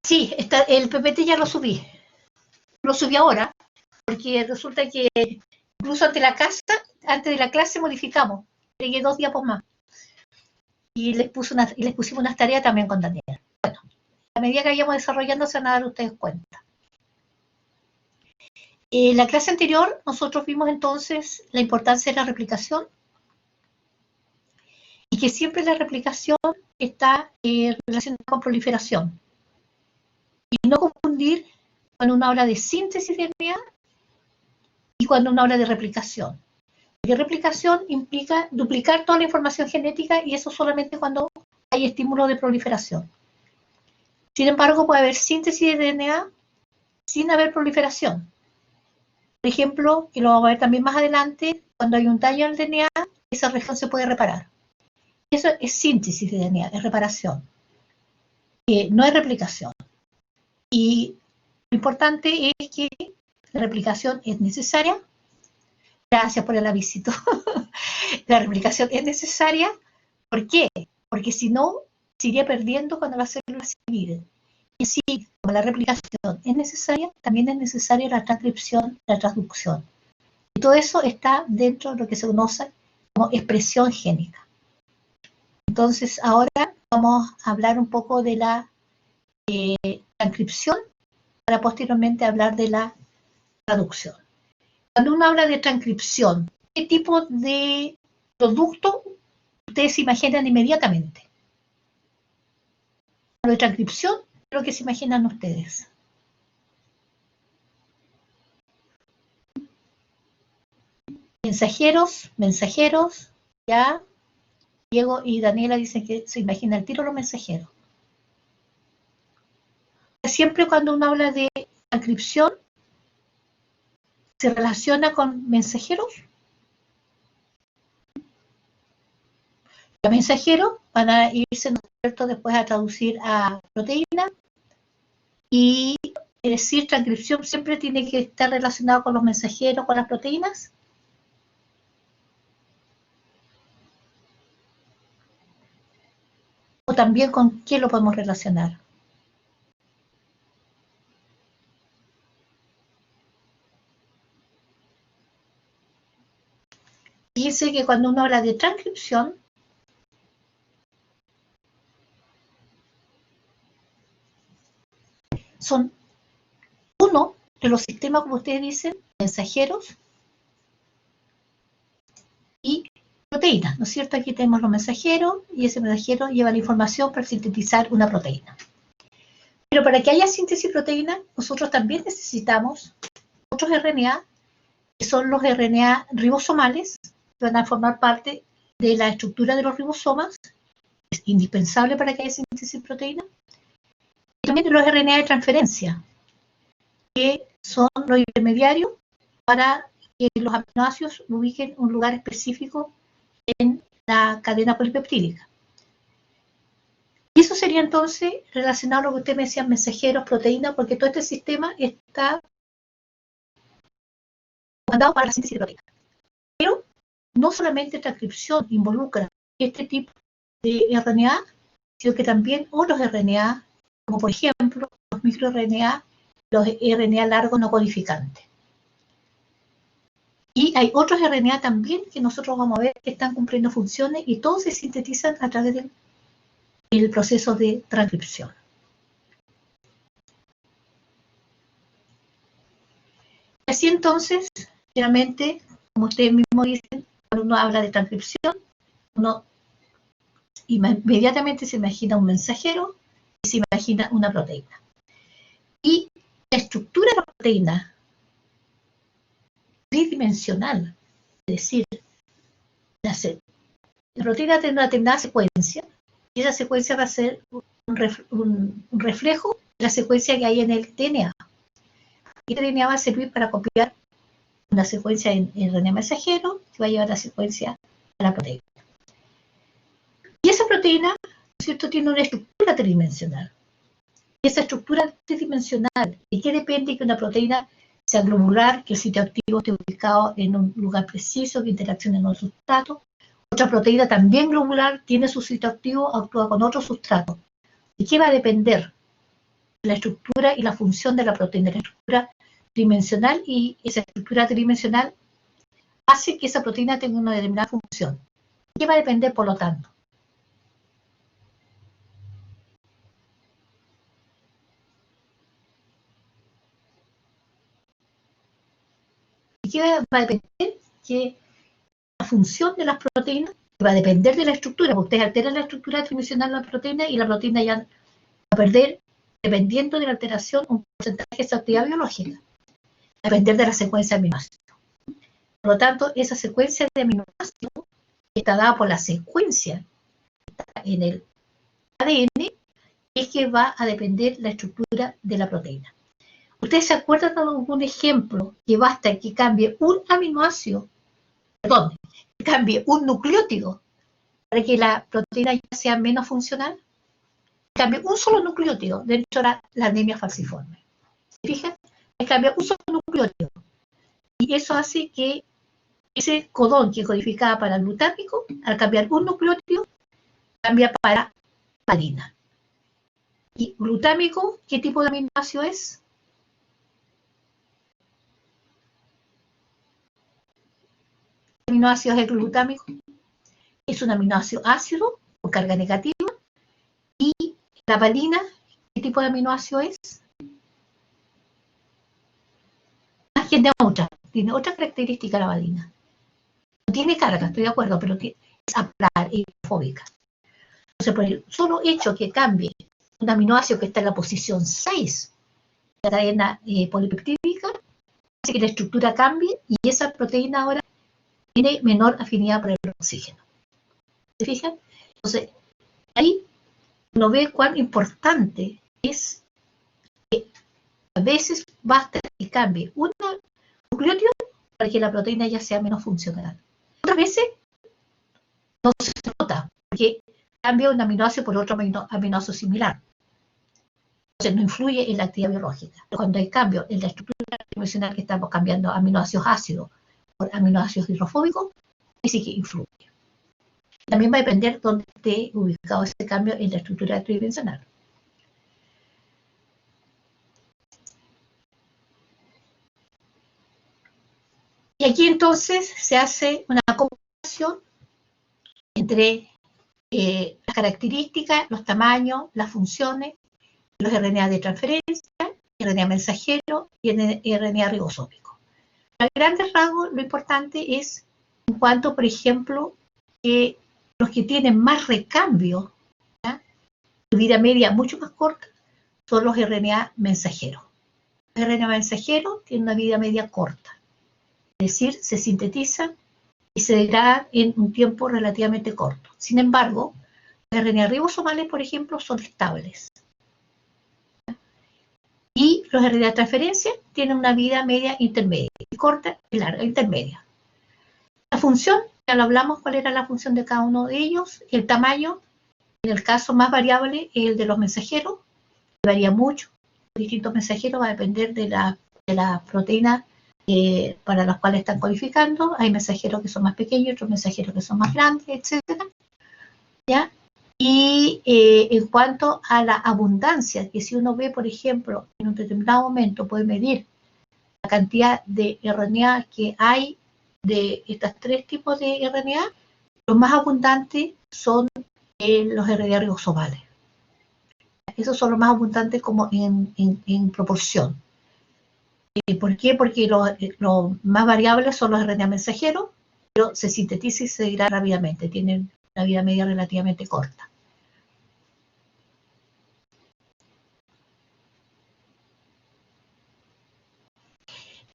Sí, el PPT ya lo subí. Lo subí ahora, porque resulta que incluso antes de la clase modificamos. Pegué 2 diapos más. Y les pusimos unas tareas también con Daniel. Bueno, a medida que vayamos desarrollando se van a dar ustedes cuenta. En la clase anterior nosotros vimos entonces la importancia de la replicación y que siempre la replicación está relacionada con proliferación. Y no confundir cuando uno habla de síntesis de DNA y cuando uno habla de replicación. Porque replicación implica duplicar toda la información genética y eso solamente cuando hay estímulo de proliferación. Sin embargo, puede haber síntesis de DNA sin haber proliferación. Por ejemplo, y lo vamos a ver también más adelante, cuando hay un daño al DNA, esa región se puede reparar. Eso es síntesis de DNA, es reparación. No es replicación. Y lo importante es que la replicación es necesaria. Gracias por el avisito. La replicación es necesaria. ¿Por qué? Porque si no, se iría perdiendo cuando las células se dividen. Y si, como la replicación es necesaria, también es necesaria la transcripción, la transducción. Y todo eso está dentro de lo que se conoce como expresión génica. Entonces, ahora vamos a hablar un poco de la transcripción para posteriormente hablar de la traducción. Cuando uno habla de transcripción, ¿qué tipo de producto ustedes se imaginan inmediatamente? Lo de transcripción, lo que se imaginan ustedes. Mensajeros, ya. Diego y Daniela dicen que se imagina el tiro los mensajeros. Siempre cuando uno habla de transcripción, se relaciona con mensajeros. Los mensajeros van a irse, ¿no es cierto?, después a traducir a proteína y es decir, transcripción siempre tiene que estar relacionado con los mensajeros, con las proteínas. O también con qué lo podemos relacionar. Fíjense que cuando uno habla de transcripción, son uno de los sistemas, como ustedes dicen, mensajeros y proteínas, ¿no es cierto? Aquí tenemos los mensajeros y ese mensajero lleva la información para sintetizar una proteína. Pero para que haya síntesis de proteína, nosotros también necesitamos otros RNA, que son los RNA ribosomales, que van a formar parte de la estructura de los ribosomas, es indispensable para que haya síntesis de proteína. Y también los RNA de transferencia, que son los intermediarios para que los aminoácidos ubiquen un lugar específico en la cadena polipeptídica. Y eso sería entonces relacionado a lo que usted me decía, mensajeros, proteínas, porque todo este sistema está comandado para la síntesis de proteínas. Pero no solamente transcripción involucra este tipo de RNA, sino que también otros RNA, como por ejemplo los microRNA, los RNA largos no codificantes. Y hay otros RNA también que nosotros vamos a ver que están cumpliendo funciones y todos se sintetizan a través del proceso de transcripción. Así entonces, realmente, como ustedes mismos dicen, cuando uno habla de transcripción, uno inmediatamente se imagina un mensajero y se imagina una proteína. Y la estructura de la proteína tridimensional, es decir, la proteína tiene una determinada secuencia y esa secuencia va a ser un reflejo de la secuencia que hay en el DNA. Y el DNA va a servir para copiar una secuencia en RNA mensajero que va a llevar la secuencia a la proteína. Y esa proteína, ¿no es cierto?, tiene una estructura tridimensional. Y esa estructura tridimensional, ¿de qué depende que una proteína sea globular, que el sitio activo esté ubicado en un lugar preciso, que interaccione con un sustrato? Otra proteína también globular tiene su sitio activo, actúa con otro sustrato. ¿De qué va a depender la estructura y la función de la proteína, la estructura tridimensional, y esa estructura tridimensional hace que esa proteína tenga una determinada función. ¿Qué va a depender, por lo tanto? ¿Y qué va a depender? Que la función de las proteínas va a depender de la estructura, porque ustedes alteran la estructura tridimensional de la proteína y la proteína ya va a perder, dependiendo de la alteración, un porcentaje de su actividad biológica, a depender de la secuencia de aminoácidos. Por lo tanto, esa secuencia de aminoácidos está dada por la secuencia en el ADN, es que va a depender la estructura de la proteína. ¿Ustedes se acuerdan de algún ejemplo que basta que cambie un aminoácido, perdón, que cambie un nucleótido para que la proteína ya sea menos funcional? Cambia un solo nucleótido dentro de la anemia falciforme. ¿Se fijan? Cambia un solo nucleótido. Y eso hace que ese codón que codificaba para el glutámico, al cambiar un nucleótido, cambia para valine. Y glutámico, ¿qué tipo de aminoácido es? ¿Qué aminoácido es el glutámico? Es un aminoácido ácido con carga negativa. Y la valina, ¿qué tipo de aminoácido es? Tiene otra característica la valina. No tiene carga, estoy de acuerdo, pero es aplanar, es hidrofóbica. Entonces, por el solo hecho que cambie un aminoácido que está en la posición 6 de la cadena polipeptídica, hace que la estructura cambie y esa proteína ahora tiene menor afinidad por el oxígeno. ¿Se fijan? Entonces, ahí uno ve cuán importante es que a veces basta que cambie un nucleótido para que la proteína ya sea menos funcional. Otras veces no se nota, porque cambia un aminoácido por otro aminoácido similar. Entonces no influye en la actividad biológica. Cuando hay cambio en la estructura tridimensional, que estamos cambiando aminoácidos ácidos por aminoácidos hidrofóbicos, ahí sí que influye. También va a depender dónde esté ubicado ese cambio en la estructura tridimensional. Y aquí entonces se hace una comparación entre las características, los tamaños, las funciones, los RNA de transferencia, RNA mensajero y RNA ribosómico. A grandes rasgos, lo importante es en cuanto, por ejemplo, que los que tienen más recambio, su vida media mucho más corta, son los RNA mensajeros. Los RNA mensajeros tienen una vida media corta, es decir, se sintetizan y se degradan en un tiempo relativamente corto. Sin embargo, los RNA ribosomales, por ejemplo, son estables. Y los RNA de transferencia tienen una vida media intermedia, corta y larga, intermedia. La función, ya lo hablamos, cuál era la función de cada uno de ellos. El tamaño, en el caso más variable, es el de los mensajeros, varía mucho. Los distintos mensajeros va a depender de la proteína para las cuales están codificando. Hay mensajeros que son más pequeños, otros mensajeros que son más grandes, etc. ¿Ya? Y en cuanto a la abundancia, que si uno ve, por ejemplo, en un determinado momento puede medir la cantidad de RNA que hay de estos tres tipos de RNA, los más abundantes son los RNA ribosomales. Esos son los más abundantes como en proporción. ¿Por qué? Porque los más variables son los RNA mensajeros, pero se sintetizan y se degradan rápidamente, tienen una vida media relativamente corta.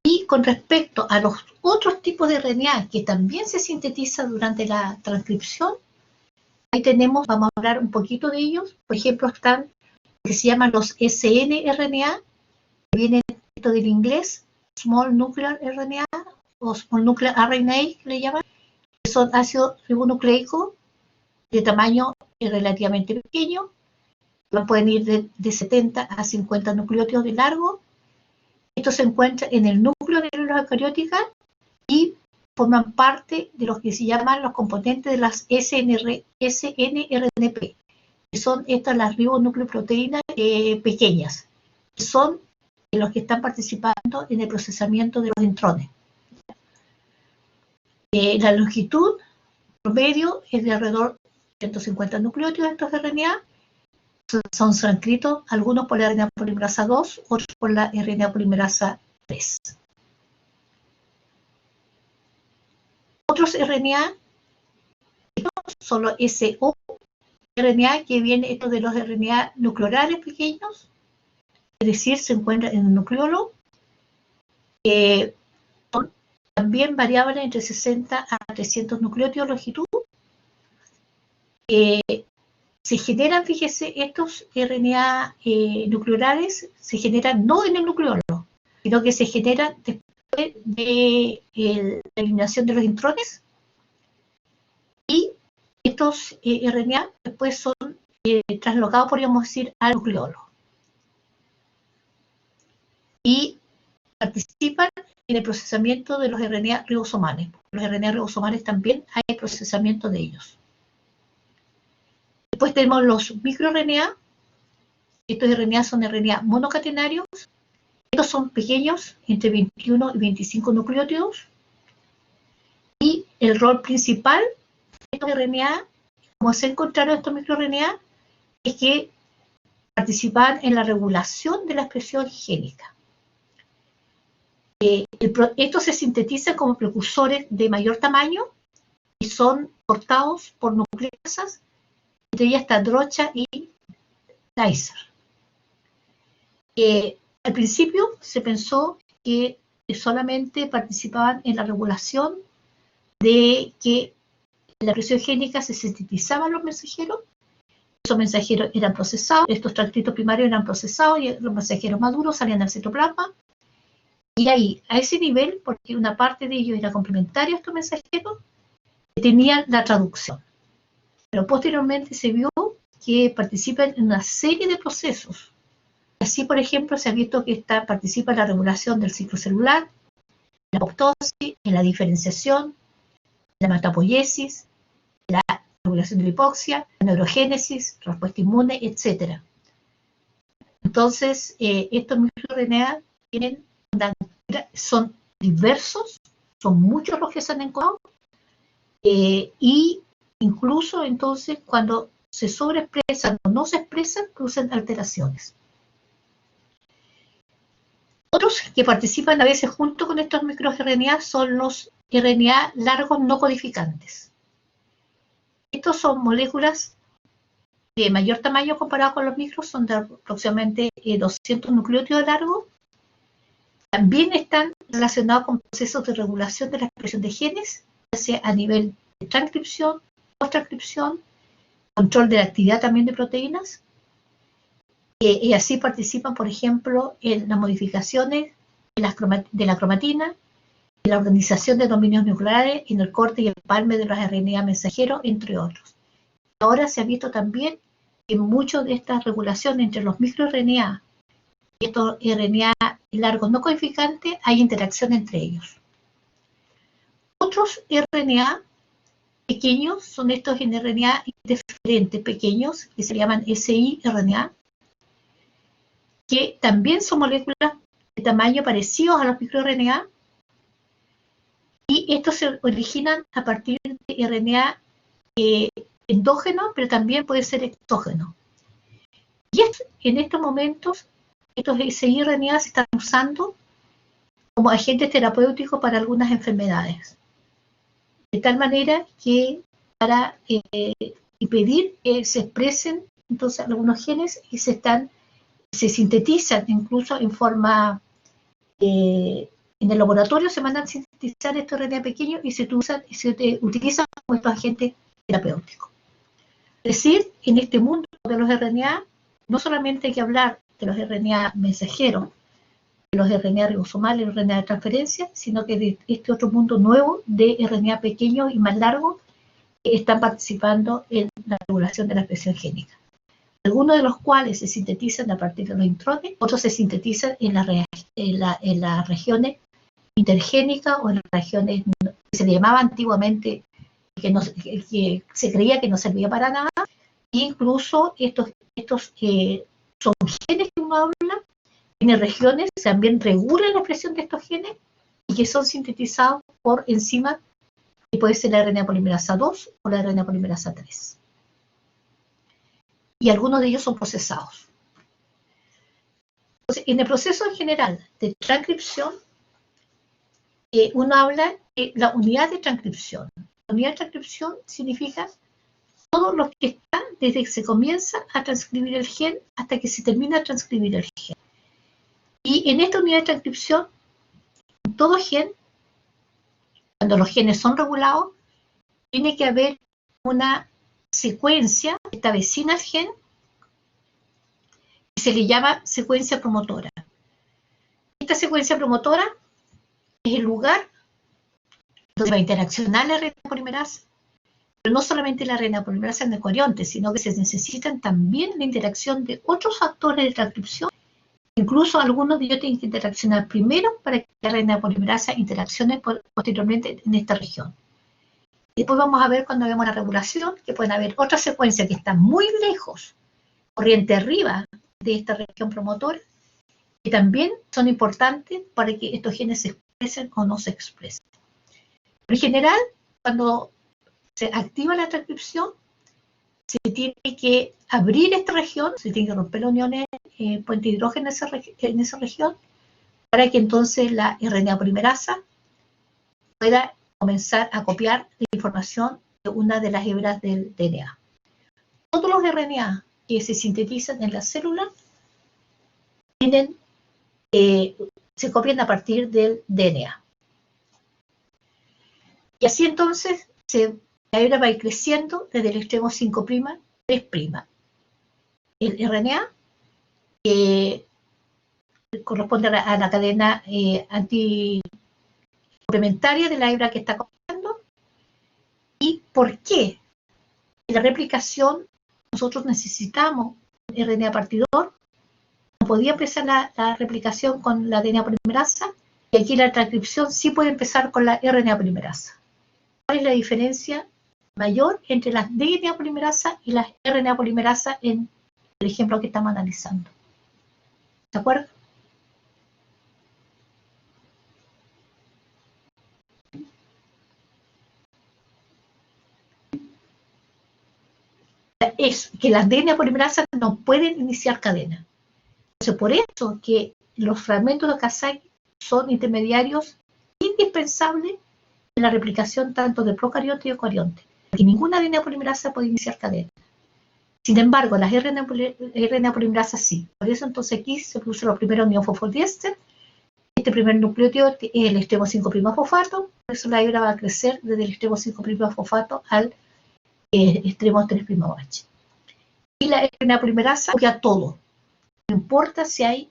Y con respecto a los otros tipos de RNA que también se sintetizan durante la transcripción, ahí tenemos, vamos a hablar un poquito de ellos. Por ejemplo, están lo que se llaman los snRNA, que vienen del inglés, Small Nuclear RNA o Small Nuclear RNA, que le llaman, que son ácidos ribonucleicos de tamaño relativamente pequeño, pueden ir de 70 a 50 nucleótidos de largo. Esto se encuentra en el núcleo de células eucarióticas y forman parte de los que se llaman los componentes de las snRNP, que son estas las ribonucleoproteínas pequeñas, son los que están participando en el procesamiento de los intrones. La longitud promedio es de alrededor de 150 nucleótidos de estos RNA. Son transcritos algunos por la RNA polimerasa 2, otros por la RNA polimerasa 3. Otros RNA son los SO-RNA, que viene esto de los RNA nucleolares pequeños, es decir, se encuentran en el nucleolo, son también variables entre 60 a 300 nucleótidos de longitud. Se generan, fíjese, estos RNA nucleolares se generan no en el nucleolo, sino que se generan después de la eliminación de los intrones, y estos RNA después son traslocados, podríamos decir, al nucleolo. Y participan en el procesamiento de los RNA ribosomales. Los RNA ribosomales también hay procesamiento de ellos. Después tenemos los microRNA. Estos RNA son RNA monocatenarios. Estos son pequeños, entre 21 y 25 nucleótidos. Y el rol principal de estos RNA, como se encontraron estos microRNA, es que participan en la regulación de la expresión génica. Estos se sintetizan como precursores de mayor tamaño y son portados por nucleasas, entre ellas está Drocha y Dicer. Al principio se pensó que solamente participaban en la regulación de que la expresión génica se sintetizaban los mensajeros. Esos mensajeros eran procesados, estos transcritos primarios eran procesados y los mensajeros maduros salían al citoplasma. Y ahí, a ese nivel, porque una parte de ellos era complementaria a estos mensajeros, tenían la traducción. Pero posteriormente se vio que participan en una serie de procesos. Así, por ejemplo, se ha visto que participa en la regulación del ciclo celular, en la apoptosis, en la diferenciación, en la hematopoiesis, en la regulación de la hipoxia, la neurogénesis, respuesta inmune, etc. Entonces, estos microRNA son diversos, son muchos los que se han encontrado, y incluso entonces cuando se sobreexpresan o no se expresan, producen alteraciones. Otros que participan a veces junto con estos microRNA son los RNA largos no codificantes. Estos son moléculas de mayor tamaño comparado con los micros, son de aproximadamente 200 nucleótidos de largo. También están relacionados con procesos de regulación de la expresión de genes, ya sea a nivel de transcripción, post-transcripción, control de la actividad también de proteínas, y así participan, por ejemplo, en las modificaciones de la cromatina, en la organización de dominios nucleares, en el corte y empalme de los RNA mensajeros, entre otros. Ahora se ha visto también que muchas de estas regulaciones entre los microRNA y estos RNA largos no codificantes hay interacción entre ellos. Otros RNA pequeños son estos RNA interferentes pequeños, que se llaman siRNA, que también son moléculas de tamaño parecidos a los microRNA, y estos se originan a partir de RNA endógeno, pero también puede ser exógeno. Y en estos momentos, estos siRNA se están usando como agentes terapéuticos para algunas enfermedades. De tal manera que para impedir que se expresen entonces algunos genes y se sintetizan incluso en forma, en el laboratorio se mandan a sintetizar estos RNA pequeños y se utilizan como estos agentes terapéuticos. Es decir, en este mundo de los RNA, no solamente hay que hablar de los RNA mensajeros, de los RNA ribosomales, los RNA de transferencia, sino que de este otro mundo nuevo de RNA pequeños y más largos que están participando en la regulación de la expresión génica. Algunos de los cuales se sintetizan a partir de los intrones, otros se sintetizan en las regiones intergénicas o en las regiones que se le llamaba antiguamente, que se creía que no servía para nada, e incluso estos son genes que uno habla, Tiene regiones que también regulan la expresión de estos genes y que son sintetizados por enzimas, que puede ser la RNA polimerasa 2 o la RNA polimerasa 3. Y algunos de ellos son procesados. Entonces, en el proceso en general de transcripción, uno habla de la unidad de transcripción. La unidad de transcripción significa todo lo que está desde que se comienza a transcribir el gen hasta que se termina de transcribir el gen. Y en esta unidad de transcripción, en todo gen, cuando los genes son regulados, tiene que haber una secuencia que está vecina al gen y se le llama secuencia promotora. Esta secuencia promotora es el lugar donde va a interaccionar la RNA polimerasa, pero no solamente la RNA polimerasa en el corionte, sino que se necesitan también la interacción de otros factores de transcripción. Incluso algunos de ellos tienen que interaccionar primero para que la RNA polimerasa interaccione posteriormente en esta región. Y después vamos a ver cuando vemos la regulación que pueden haber otras secuencias que están muy lejos, corriente arriba de esta región promotora, que también son importantes para que estos genes se expresen o no se expresen. En general, cuando se activa la transcripción, se tiene que abrir esta región, se tiene que romper las uniones puente hidrógeno en esa región, para que entonces la RNA polimerasa pueda comenzar a copiar la información de una de las hebras del DNA. Todos los RNA que se sintetizan en la célula se copian a partir del DNA. Y así entonces la hebra va a ir creciendo desde el extremo 5' 3'. El RNA corresponde a la cadena anticomplementaria de la hebra que está copiando. ¿Y por qué? En la replicación nosotros necesitamos un RNA partidor. No podía empezar la replicación con la DNA polimerasa, y aquí la transcripción sí puede empezar con la RNA polimerasa. ¿Cuál es la diferencia mayor entre las DNA polimerasa y las RNA polimerasa en el ejemplo que estamos analizando? ¿De acuerdo? Es que las DNA polimerasa no pueden iniciar cadena. Entonces, por eso que los fragmentos de Okazaki son intermediarios indispensables en la replicación tanto de procarionte y eucarionte, porque ninguna DNA polimerasa puede iniciar cadena. Sin embargo, las RNA polimerasa sí. Por eso entonces aquí se puso los primeros neofosfodiéster. Este primer nucleótido es el extremo 5' fosfato, por eso la hebra va a crecer desde el extremo 5' fosfato al extremo 3' OH. Y la RNA polimerasa copia todo. No importa si hay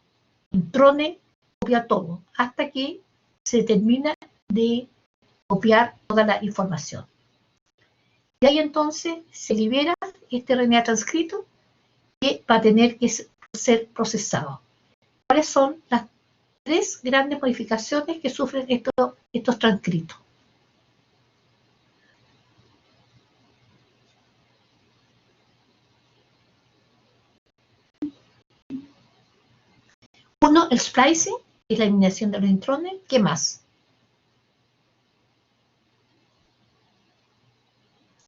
intrones, copia todo, hasta que se termina de copiar toda la información. Y ahí entonces se libera este RNA transcrito que va a tener que ser procesado. ¿Cuáles son las tres grandes modificaciones que sufren estos transcritos? Uno, el splicing, que es la eliminación de los intrones. ¿Qué más?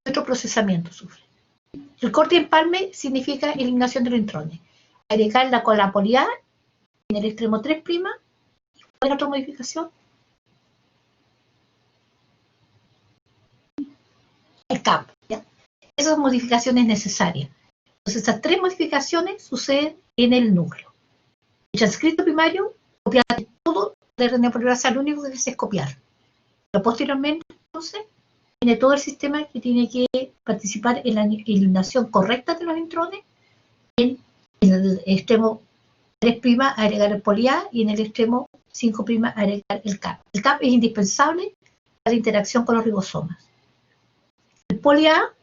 Otro procesamiento sufre. El corte y empalme significa eliminación de los intrones. Agregar la cola poli-A en el extremo 3'. ¿Cuál es otra modificación? El CAP. ¿Ya? Esas son modificaciones necesarias. Entonces, estas tres modificaciones suceden en el núcleo. El transcrito primario copia todo de RNA polimerasa, lo único que hace es copiar. Pero posteriormente, entonces, tiene todo el sistema que tiene que participar en la eliminación correcta de los intrones, en el extremo 3' agregar el poli-A y en el extremo 5' agregar el CAP. El CAP es indispensable para la interacción con los ribosomas. El poli-A,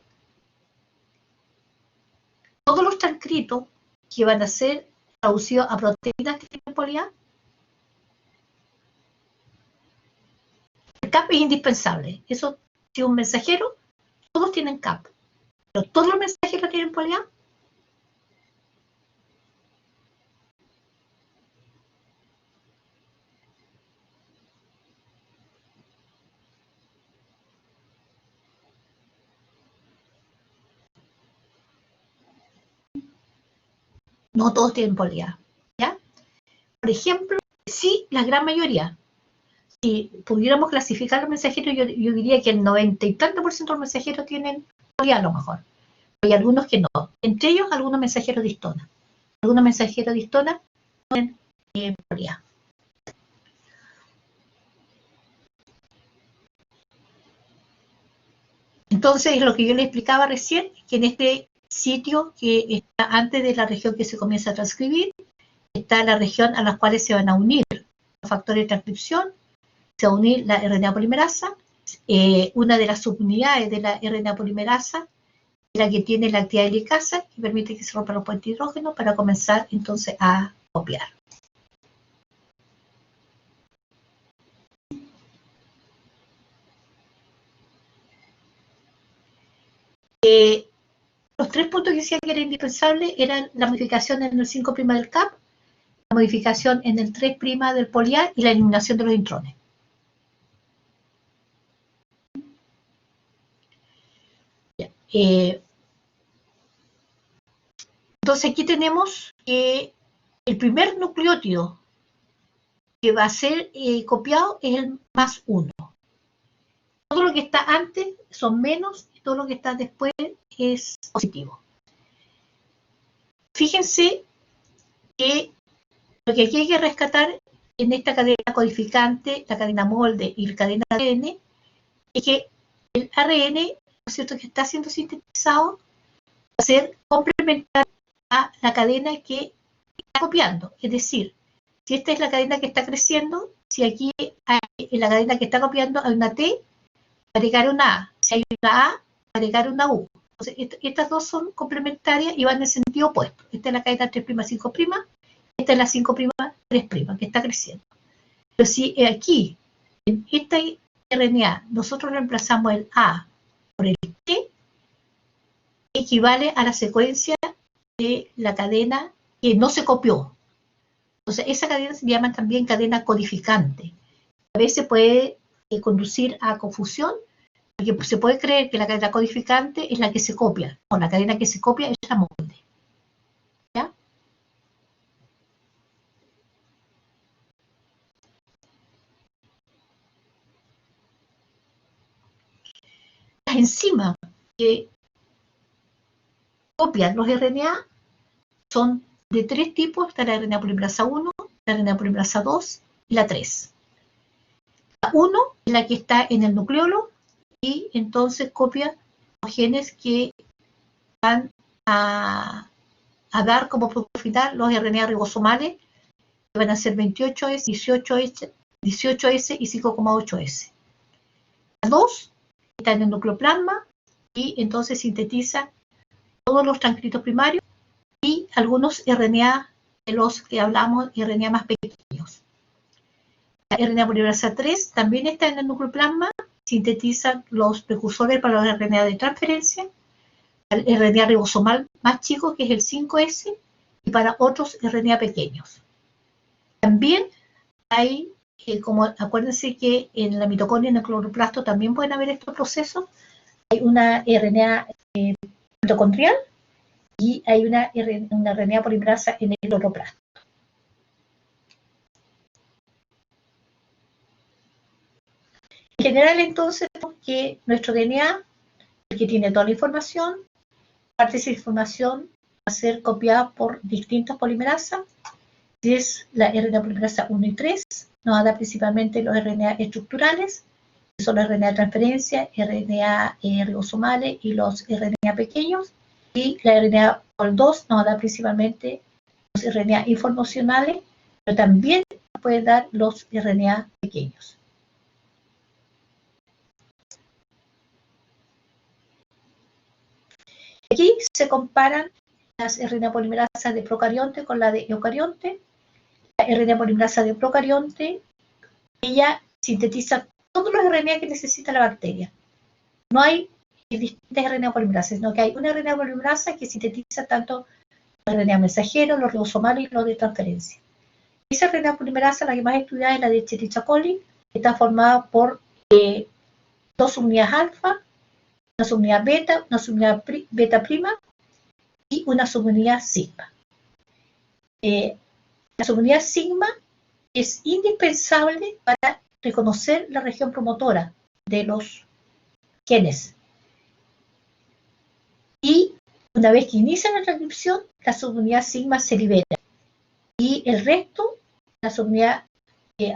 todos los transcritos que van a ser traducidos a proteínas que tienen poli-A, el CAP es indispensable. Eso, si un mensajero, todos tienen CAP. Pero todos los mensajeros tienen poli-A. No todos tienen polía, ¿ya? Por ejemplo, sí, la gran mayoría. Si pudiéramos clasificar los mensajeros, yo diría que el 90 y tanto por ciento de los mensajeros tienen polía a lo mejor. Hay algunos que no. Entre ellos, algunos mensajeros de histona. Algunos mensajeros de histona tienen polía. Entonces, lo que yo les explicaba recién, que en este sitio que está antes de la región que se comienza a transcribir, está la región a las cuales se van a unir los factores de transcripción, se va a unir la RNA polimerasa, una de las subunidades de la RNA polimerasa, la que tiene la actividad helicasa, que permite que se rompan los puentes hidrógenos para comenzar entonces a copiar. Los 3 puntos que decía que era indispensable eran la modificación en el 5' del CAP, la modificación en el 3' del poliar y la eliminación de los intrones. Entonces aquí tenemos que el primer nucleótido que va a ser copiado es el más 1. Todo lo que está antes son menos y todo lo que está después es positivo. Fíjense que lo que aquí hay que rescatar en esta cadena codificante, la cadena molde y la cadena ADN, es que el ARN, ¿no es cierto?, que está siendo sintetizado va a ser complementario a la cadena que está copiando. Es decir, si esta es la cadena que está creciendo, si aquí hay, en la cadena que está copiando hay una T, agregar una A. Si hay una A, agregar una U. Entonces, estas dos son complementarias y van en el sentido opuesto. Esta es la cadena 3', 5', esta es la 5', 3', que está creciendo. Pero si aquí, en esta RNA, nosotros reemplazamos el A por el T, equivale a la secuencia de la cadena que no se copió. Entonces, esa cadena se llama también cadena codificante. A veces puede conducir a confusión, porque se puede creer que la cadena codificante es la que se copia, o la cadena que se copia es la molde. ¿Ya? Las enzimas que copian los RNA son de 3 tipos, está la RNA polimerasa 1, la RNA polimerasa 2 y la 3. La 1 es la que está en el nucleolo y entonces copia los genes que van a dar como producto final los RNA ribosomales, que van a ser 28S, 18S y 5,8S. La 2 está en el nucleoplasma y entonces sintetiza todos los transcritos primarios y algunos RNA de los que hablamos, RNA más pequeños. La RNA polimerasa 3 también está en el nucleoplasma, sintetiza los precursores para los RNA de transferencia, el RNA ribosomal más chico, que es el 5S, y para otros RNA pequeños. También hay, como acuérdense que en la mitocondria y en el cloroplasto también pueden haber estos procesos, hay una RNA mitocondrial y hay una RNA polimerasa en el cloroplasto. En general, entonces, que nuestro DNA, el que tiene toda la información, parte de esa información va a ser copiada por distintas polimerasas. Si es la RNA polimerasa 1 y 3, nos va a dar principalmente los RNA estructurales, que son los RNA de transferencia, RNA ribosomales y los RNA pequeños. Y la RNA por 2 nos va a dar principalmente los RNA informacionales, pero también nos puede dar los RNA pequeños. Aquí se comparan las RNA polimerasas de procarionte con la de eucarionte. La RNA polimerasa de procarionte, ella sintetiza todos los RNA que necesita la bacteria. No hay distintas RNA polimerasas, sino que hay una RNA polimerasa que sintetiza tanto los RNA mensajeros, los ribosomales y los de transferencia. Esa RNA polimerasa, la que más estudiada es la de Escherichia coli, que está formada por 2 subunidades alfa, una subunidad beta, una subunidad beta prima y una subunidad sigma. La subunidad sigma es indispensable para reconocer la región promotora de los genes. Y una vez que inicia la transcripción, la subunidad sigma se libera. Y el resto, la subunidad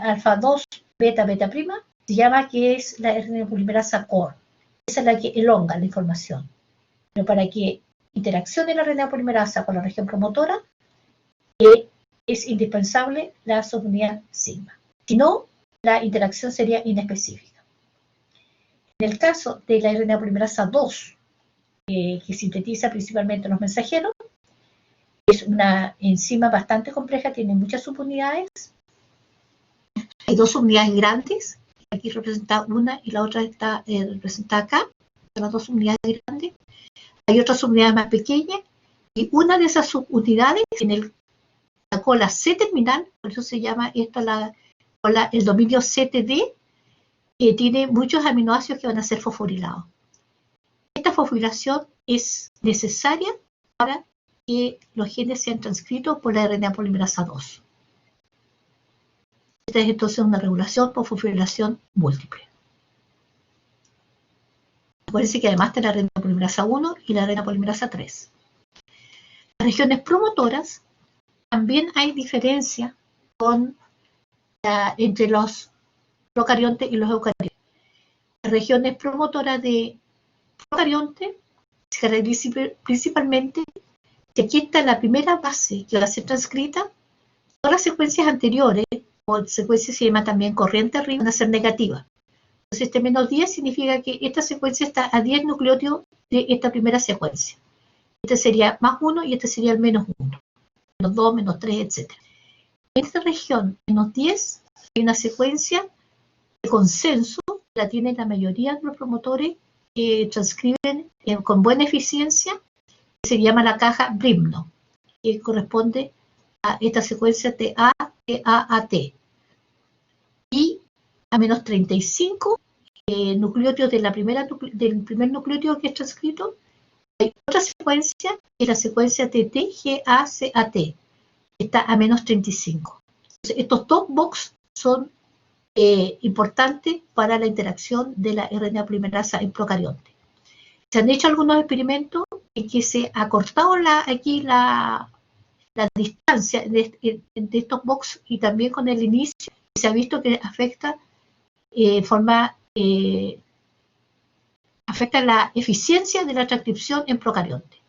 alfa 2, beta, beta prima, se llama que es la RNA polimerasa core. Esa es la que elonga la información. Pero para que interaccione la RNA polimerasa con la región promotora, es indispensable la subunidad sigma. Si no, la interacción sería inespecífica. En el caso de la RNA polimerasa 2, que sintetiza principalmente los mensajeros, es una enzima bastante compleja, tiene muchas subunidades. Hay dos subunidades grandes, aquí representa una y la otra está representada acá, son las dos subunidades grandes. Hay otras subunidades más pequeñas, y una de esas subunidades tiene la cola C-terminal, por eso se llama esta el dominio CTD, que tiene muchos aminoácidos que van a ser fosforilados. Esta fosforilación es necesaria para que los genes sean transcritos por la RNA polimerasa 2. Esta es entonces una regulación por fosforilación múltiple. Acuérdense que además está la RNA polimerasa 1 y la RNA polimerasa 3. Las regiones promotoras también hay diferencia entre los procariontes y los eucariontes. Las regiones promotoras de procarionte se caracterizan principalmente que aquí está la primera base que va a ser transcrita. Todas las secuencias anteriores, o secuencias se llama también corriente arriba, van a ser negativas. Entonces este menos 10 significa que esta secuencia está a 10 nucleótidos de esta primera secuencia. Este sería más 1 y este sería el menos 1. Menos 2, menos 3, etc. En esta región, menos 10, hay una secuencia de consenso, la tienen la mayoría de los promotores que transcriben con buena eficiencia, que se llama la caja Brimno, que corresponde a esta secuencia TAAT. Y a menos 35 nucleótidos del primer nucleótido que es transcrito, hay otra secuencia, que es la secuencia TTGACAT, que está a menos 35. Entonces, estos top box son importantes para la interacción de la RNA polimerasa en procarionte. Se han hecho algunos experimentos en que se ha acortado la distancia de estos box y también con el inicio, se ha visto que afecta afecta la eficiencia de la transcripción en procarionte.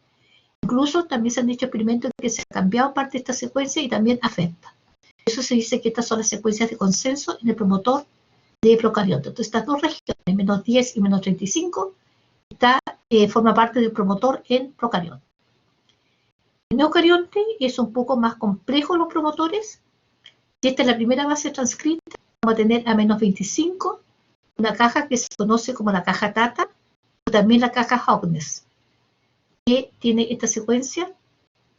Incluso también se han hecho experimentos en que se ha cambiado parte de esta secuencia y también afecta. Eso se dice que estas son las secuencias de consenso en el promotor de procarionte. Entonces estas dos regiones, menos 10 y menos 35, forma parte del promotor en procarionte. En eucarionte es un poco más complejo los promotores. Si esta es la primera base transcrita, vamos a tener a menos 25 una caja que se conoce como la caja Tata, o también la caja Hawkins, que tiene esta secuencia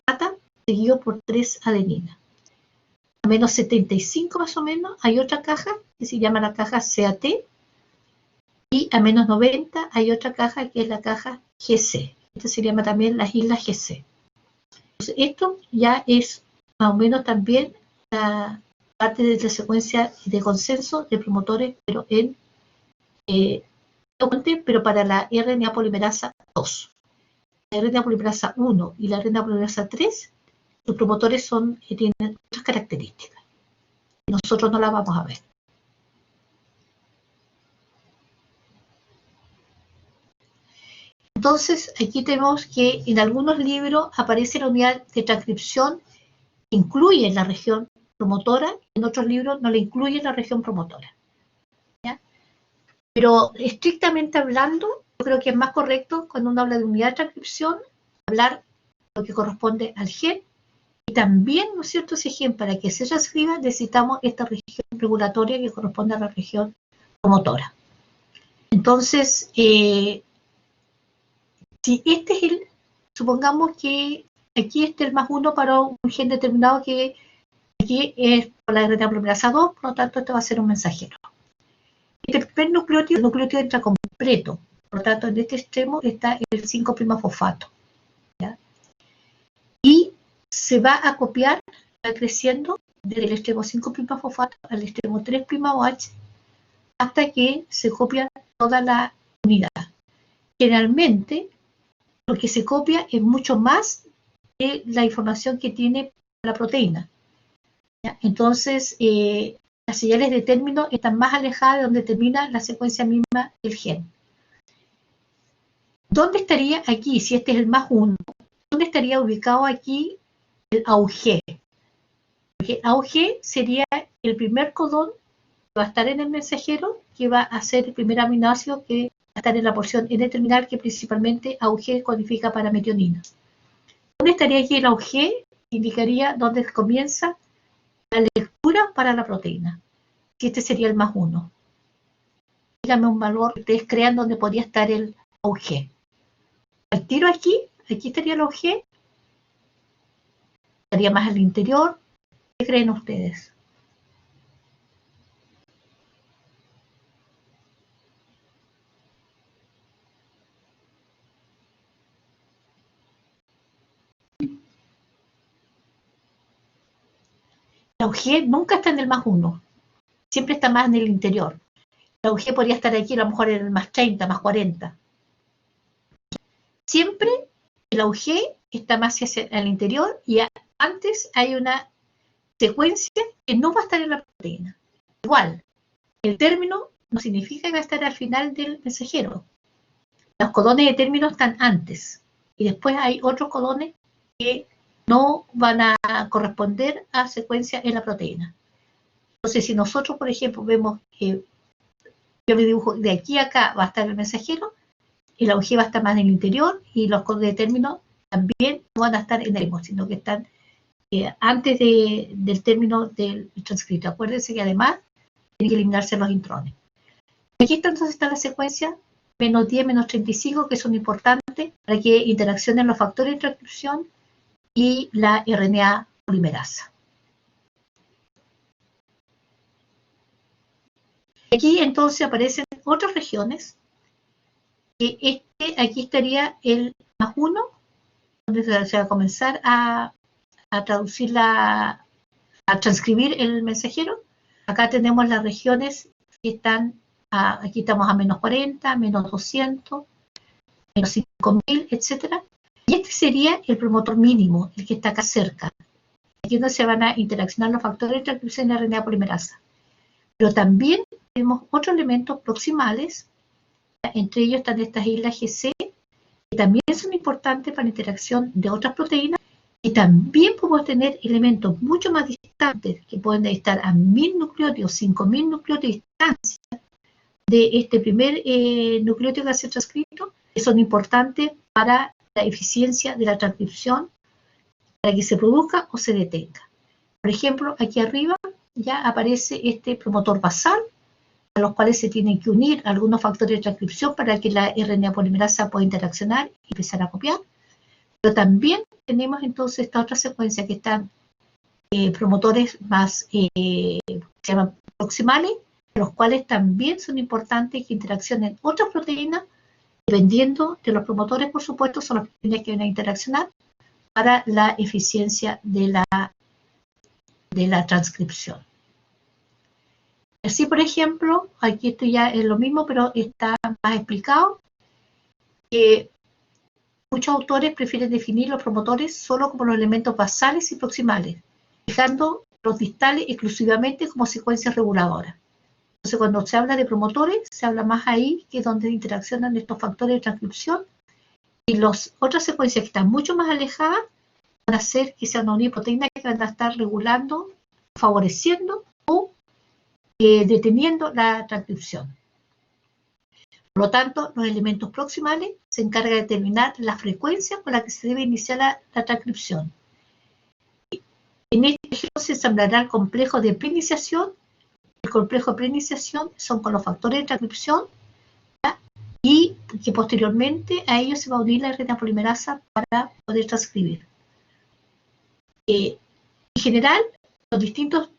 Tata seguido por 3 adeninas. A menos 75 más o menos hay otra caja que se llama la caja CAT, y a menos 90 hay otra caja que es la caja GC. Esta se llama también las islas GC. Entonces, esto ya es más o menos también la parte de la secuencia de consenso de promotores, pero pero para la RNA polimerasa 2. La RNA polimerasa 1 y la RNA polimerasa 3, los promotores tienen otras características. Nosotros no las vamos a ver. Entonces, aquí tenemos que en algunos libros aparece la unidad de transcripción que incluye la región promotora, en otros libros no le incluye la región promotora. ¿Ya? Pero estrictamente hablando, yo creo que es más correcto cuando uno habla de unidad de transcripción, hablar de lo que corresponde al gen, y también, ¿no es cierto?, ese gen para que se transcriba necesitamos esta región regulatoria que corresponde a la región promotora. Entonces, si este es supongamos que aquí esté el más 1 para un gen determinado que aquí es por la RNA polimerasa 2, por lo tanto esto va a ser un mensajero. Este primer nucleótido, el nucleótido entra completo, por lo tanto en este extremo está el 5' fosfato. ¿Ya? Y se va a copiar va creciendo desde el extremo 5' fosfato al extremo 3' OH hasta que se copia toda la unidad. Generalmente, lo que se copia es mucho más de la información que tiene la proteína. ¿Ya? Entonces, las señales de término están más alejadas de donde termina la secuencia misma del gen. ¿Dónde estaría aquí, si este es el más 1? ¿Dónde estaría ubicado aquí el AUG? Porque AUG sería el primer codón que va a estar en el mensajero, que va a ser el primer aminoácido que va a estar en la porción N-terminal, que principalmente AUG codifica para metionina. ¿Dónde estaría aquí el AUG? Indicaría dónde comienza la lectura para la proteína. Si este sería el más 1. Dígame un valor que ustedes crean donde podría estar el AUG. Al tiro aquí estaría el AUG. Estaría más al interior. ¿Qué creen ustedes? La UG nunca está en el más 1, siempre está más en el interior. La UG podría estar aquí a lo mejor en el más 30, más 40. Siempre el UG está más hacia el interior y antes hay una secuencia que no va a estar en la proteína. Igual, el término no significa que va a estar al final del mensajero. Los codones de término están antes y después hay otros codones que no van a corresponder a secuencia en la proteína. Entonces, si nosotros, por ejemplo, vemos que yo le dibujo de aquí a acá va a estar el mensajero, y la UG va a estar más en el interior y los codos de término también no van a estar en el extremo, sino que están antes del término del transcrito. Acuérdense que además tienen que eliminarse los intrones. Aquí entonces está la secuencia menos 10, menos 35, que son importantes para que interaccionen los factores de transcripción y la RNA polimerasa. Aquí entonces aparecen otras regiones, que aquí estaría el más 1, donde se va a comenzar a traducir a transcribir el mensajero. Acá tenemos las regiones que están, aquí estamos a menos 40, menos 200, menos 5000, etc. Y este sería el promotor mínimo, el que está acá cerca. Aquí es donde se van a interaccionar los factores de transcripción de RNA polimerasa. Pero también tenemos otros elementos proximales, entre ellos están estas islas GC, que también son importantes para la interacción de otras proteínas, y también podemos tener elementos mucho más distantes, que pueden estar a 1000 nucleótidos, 5000 nucleótidos de distancia de este primer nucleótido que va a ser transcrito, que son importantes para la eficiencia de la transcripción, para que se produzca o se detenga. Por ejemplo, aquí arriba ya aparece este promotor basal, a los cuales se tienen que unir algunos factores de transcripción para que la RNA polimerasa pueda interaccionar y empezar a copiar. Pero también tenemos entonces esta otra secuencia que están promotores más, se llaman proximales, los cuales también son importantes que interaccionen otras proteínas, dependiendo de los promotores, por supuesto, son las proteínas que van a interaccionar para la eficiencia de la transcripción. Así, por ejemplo, aquí esto ya es lo mismo, pero está más explicado. Muchos autores prefieren definir los promotores solo como los elementos basales y proximales, dejando los distales exclusivamente como secuencias reguladoras. Entonces, cuando se habla de promotores, se habla más ahí, que es donde interaccionan estos factores de transcripción, y las otras secuencias que están mucho más alejadas van a hacer que sea una uniproteína que van a estar regulando, favoreciendo o deteniendo la transcripción. Por lo tanto, los elementos proximales se encargan de determinar la frecuencia con la que se debe iniciar la transcripción. En este ejemplo se ensamblará el complejo de preiniciación. El complejo de preiniciación son con los factores de transcripción, ¿ya? Y que posteriormente a ellos se va a unir la RNA polimerasa para poder transcribir. En general, los distintos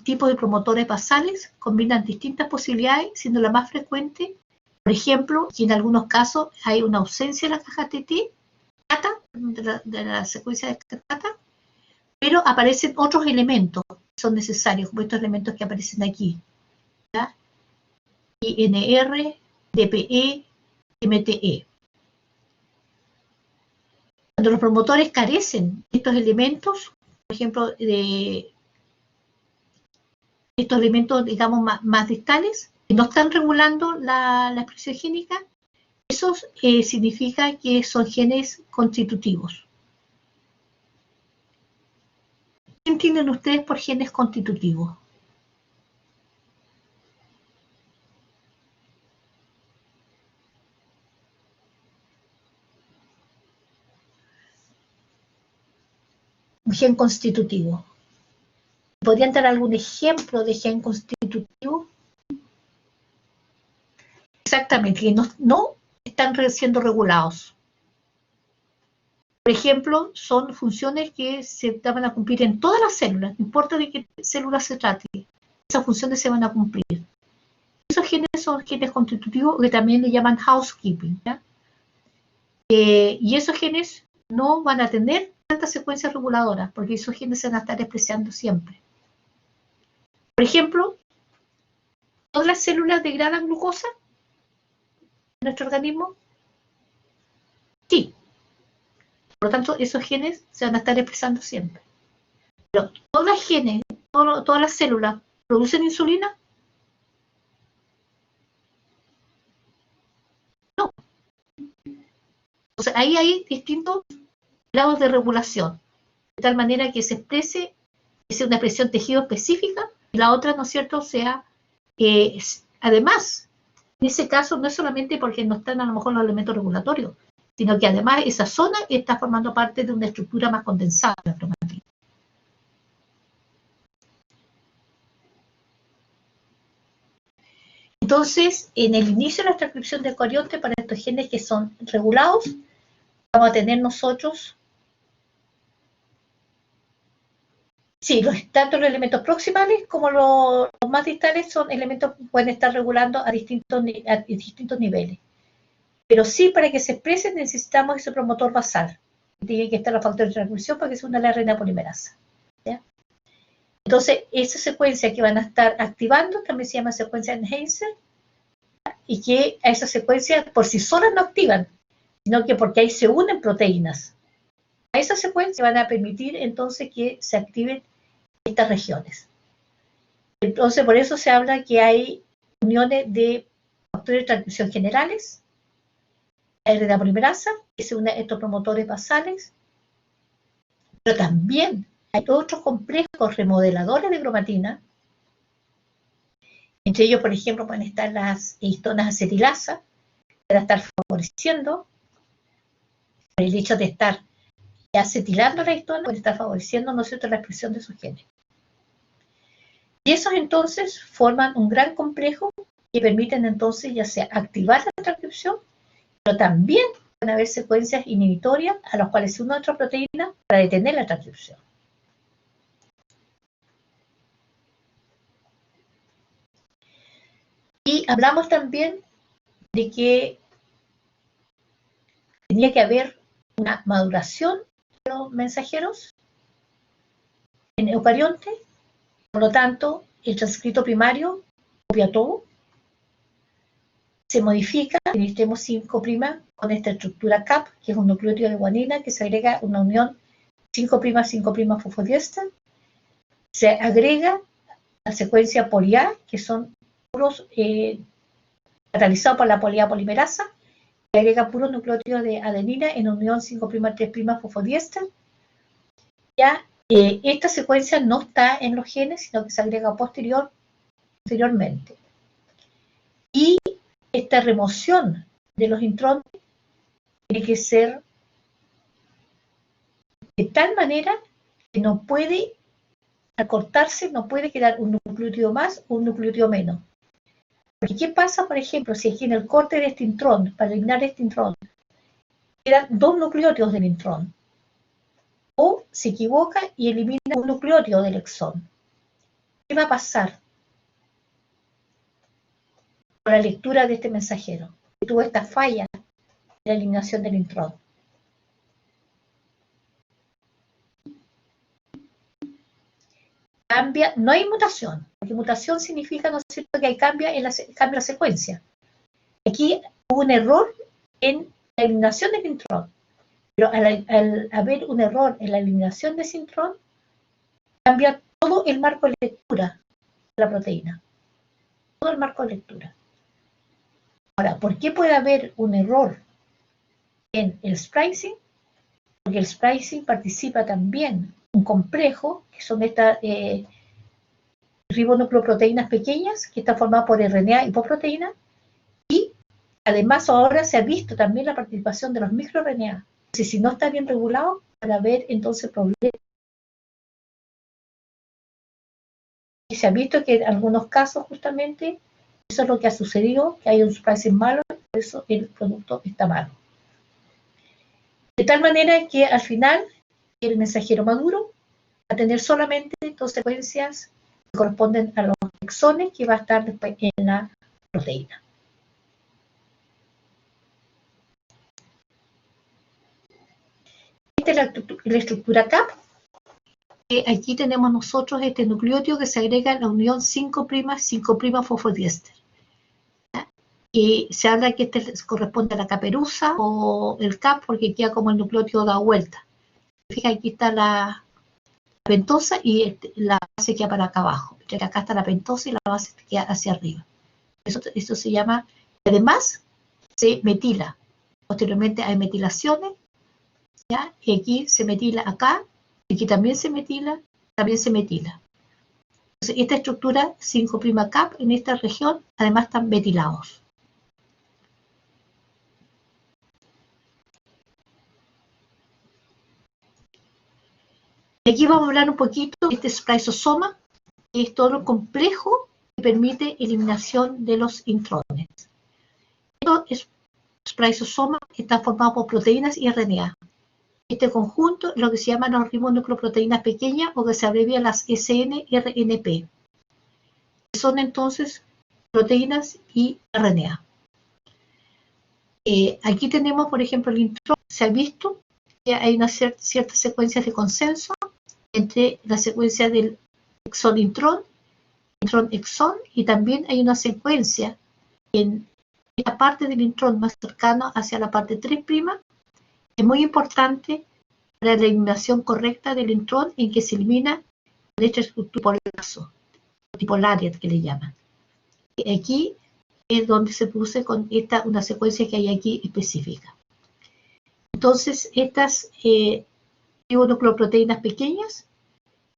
tipos de promotores basales combinan distintas posibilidades, siendo la más frecuente, por ejemplo, que en algunos casos hay una ausencia de la caja TT, de la secuencia de CATA, pero aparecen otros elementos que son necesarios, como estos elementos que aparecen aquí, ¿ya? INR, DPE, MTE. Cuando los promotores carecen de estos elementos, por ejemplo, de estos elementos, digamos, más distales, que no están regulando la expresión génica, eso significa que son genes constitutivos. ¿Qué entienden ustedes por genes constitutivos? Un gen constitutivo. ¿Podrían dar algún ejemplo de gen constitutivo? Exactamente, que no están siendo regulados. Por ejemplo, son funciones que se van a cumplir en todas las células, no importa de qué célula se trate, esas funciones se van a cumplir. Esos genes son genes constitutivos que también le llaman housekeeping, ¿ya? Y esos genes no van a tener tantas secuencias reguladoras, porque esos genes se van a estar expresando siempre. Por ejemplo, ¿todas las células degradan glucosa en nuestro organismo? Sí. Por lo tanto, esos genes se van a estar expresando siempre. Pero todas las genes, todas las células producen insulina. No. Entonces, ahí hay distintos grados de regulación, de tal manera que se exprese, que sea una expresión tejido específica, y la otra, ¿no es cierto?, sea, además, en ese caso no es solamente porque no están a lo mejor los elementos regulatorios, sino que además esa zona está formando parte de una estructura más condensada de la cromatina. Entonces, en el inicio de la transcripción del corionte, para estos genes que son regulados, vamos a tener nosotros, sí, tanto los elementos proximales como los más distales son elementos que pueden estar regulando a distintos niveles. Pero sí, para que se expresen necesitamos ese promotor basal. Tiene que estar los factores de transcripción para que se una la RNA polimerasa. ¿Ya? Entonces, esa secuencia que van a estar activando también se llama secuencia enhancer, y que a esa secuencia por sí solas no activan, sino que porque ahí se unen proteínas. A esa secuencia van a permitir entonces que se activen estas regiones. Entonces, por eso se habla que hay uniones de factores de transcripción generales, la RNA polimerasa, que se une a estos promotores basales, pero también hay otros complejos remodeladores de cromatina. Entre ellos, por ejemplo, pueden estar las histonas acetilasa, que van a estar favoreciendo, por el hecho de estar acetilando la histona, puede estar favoreciendo, ¿no es cierto?, la expresión de sus genes. Y esos entonces forman un gran complejo que permiten entonces ya sea activar la transcripción, pero también van a haber secuencias inhibitorias a las cuales se une otra proteína para detener la transcripción. Y hablamos también de que tenía que haber una maduración de los mensajeros en eucarionte, por lo tanto, el transcrito primario copia todo, se modifica en el extremo 5' con esta estructura CAP, que es un nucleótido de guanina que se agrega una unión 5'5' fosfodiéster, se agrega la secuencia poli-A, que son puros catalizados por la poli-A polimerasa, se agrega puros nucleótidos de adenina en unión 5'3' fosfodiéster. Ya esta secuencia no está en los genes, sino que se agrega posteriormente. Y esta remoción de los intrones tiene que ser de tal manera que no puede acortarse, no puede quedar un nucleótido más o un nucleótido menos. Porque ¿qué pasa, por ejemplo, si aquí en el corte de este intrón, para eliminar este intrón, quedan dos nucleótidos del intrón? O se equivoca y elimina un nucleótido del exón. ¿Qué va a pasar con la lectura de este mensajero? Que tuvo esta falla en la eliminación del intrón. cambia, no hay mutación, porque mutación significa, ¿no es cierto?, que hay cambia la secuencia. Aquí hubo un error en la eliminación del intrón, pero al haber un error en la eliminación de ese intrón, cambia todo el marco de lectura de la proteína, todo el marco de lectura. Ahora, ¿por qué puede haber un error en el splicing? Porque el splicing participa también un complejo, que son estas ribonucleoproteínas pequeñas, que están formadas por RNA y hipoproteína, y además ahora se ha visto también la participación de los microRNA. Si no está bien regulado, van a haber entonces problemas. Y se ha visto que en algunos casos justamente eso es lo que ha sucedido, que hay un splicing malo, y por eso el producto está malo. De tal manera que al final el mensajero maduro va a tener solamente dos secuencias que corresponden a los exones que va a estar después en la proteína. Esta es la estructura CAP. Aquí tenemos nosotros este nucleótido que se agrega en la unión 5' fosfodiéster. Y se habla que este corresponde a la caperuza o el CAP porque queda como el nucleótido da vuelta. Fíjate, aquí está la pentosa y la base queda para acá abajo. Acá está la pentosa y la base queda hacia arriba. Eso se llama, además se metila. Posteriormente hay metilaciones, ¿ya? Y aquí se metila acá, y aquí también se metila, Entonces, esta estructura 5' CAP en esta región, además están metilados. Y aquí vamos a hablar un poquito de este spliceosoma, que es todo lo complejo que permite eliminación de los intrones. Estos spliceosomas están formados por proteínas y RNA. Este conjunto es lo que se llaman las ribonucleoproteínas pequeñas o que se abrevian las snRNP. Son entonces proteínas y RNA. Aquí tenemos, por ejemplo, el intrón. Se ha visto que hay una ciertas secuencias de consenso entre la secuencia del exón-intrón, intrón-exón, y también hay una secuencia en esta parte del intrón más cercano hacia la parte 3', que es muy importante para la eliminación correcta del intrón, en que se elimina el hecho tupolazo, tipo Lariat que le llaman. Y aquí es donde se produce con una secuencia que hay aquí específica. Entonces, estas ribonucleoproteínas pequeñas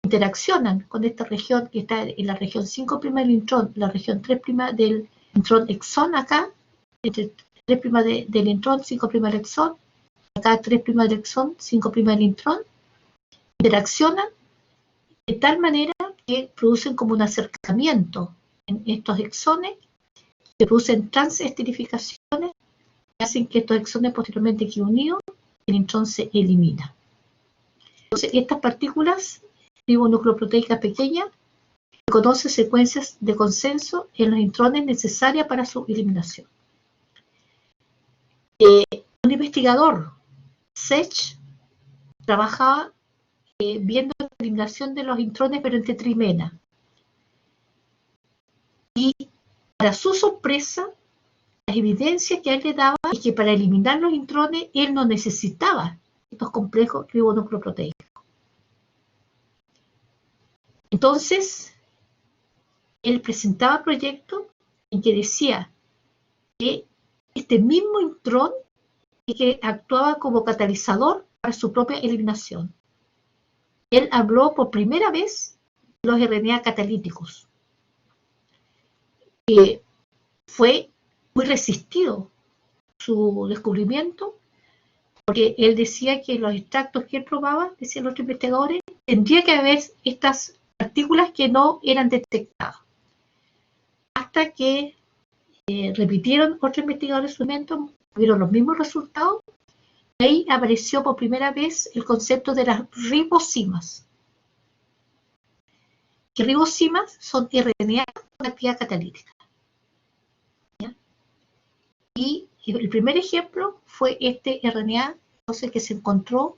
interaccionan con esta región que está en la región 5' del intrón, la región 3' del intrón exón acá, entre 3' del intrón, 5' del exón, acá 3' del exón, 5' del intrón, interaccionan de tal manera que producen como un acercamiento en estos exones, que producen transesterificaciones, que hacen que estos exones posteriormente queden unidos, el intrón se elimina. Entonces, estas partículas ribonucleoproteicas pequeñas reconocen secuencias de consenso en los intrones necesarias para su eliminación. Un investigador, Sech, trabajaba viendo la eliminación de los intrones, pero en tetrimena. Y para su sorpresa, las evidencias que a él le daba es que para eliminar los intrones, él no necesitaba estos complejos ribonucleoproteicos. Entonces, él presentaba proyectos en que decía que este mismo intrón que actuaba como catalizador para su propia eliminación. Él habló por primera vez de los RNA catalíticos. Fue muy resistido su descubrimiento, porque él decía que los extractos que él probaba, decían los investigadores, tendría que haber estas partículas que no eran detectadas. Hasta que repitieron otros investigadores su método, vieron los mismos resultados, y ahí apareció por primera vez el concepto de las ribosimas. Que ribosimas son RNA con actividad catalítica. ¿Ya? Y el primer ejemplo fue este RNA, entonces, que se encontró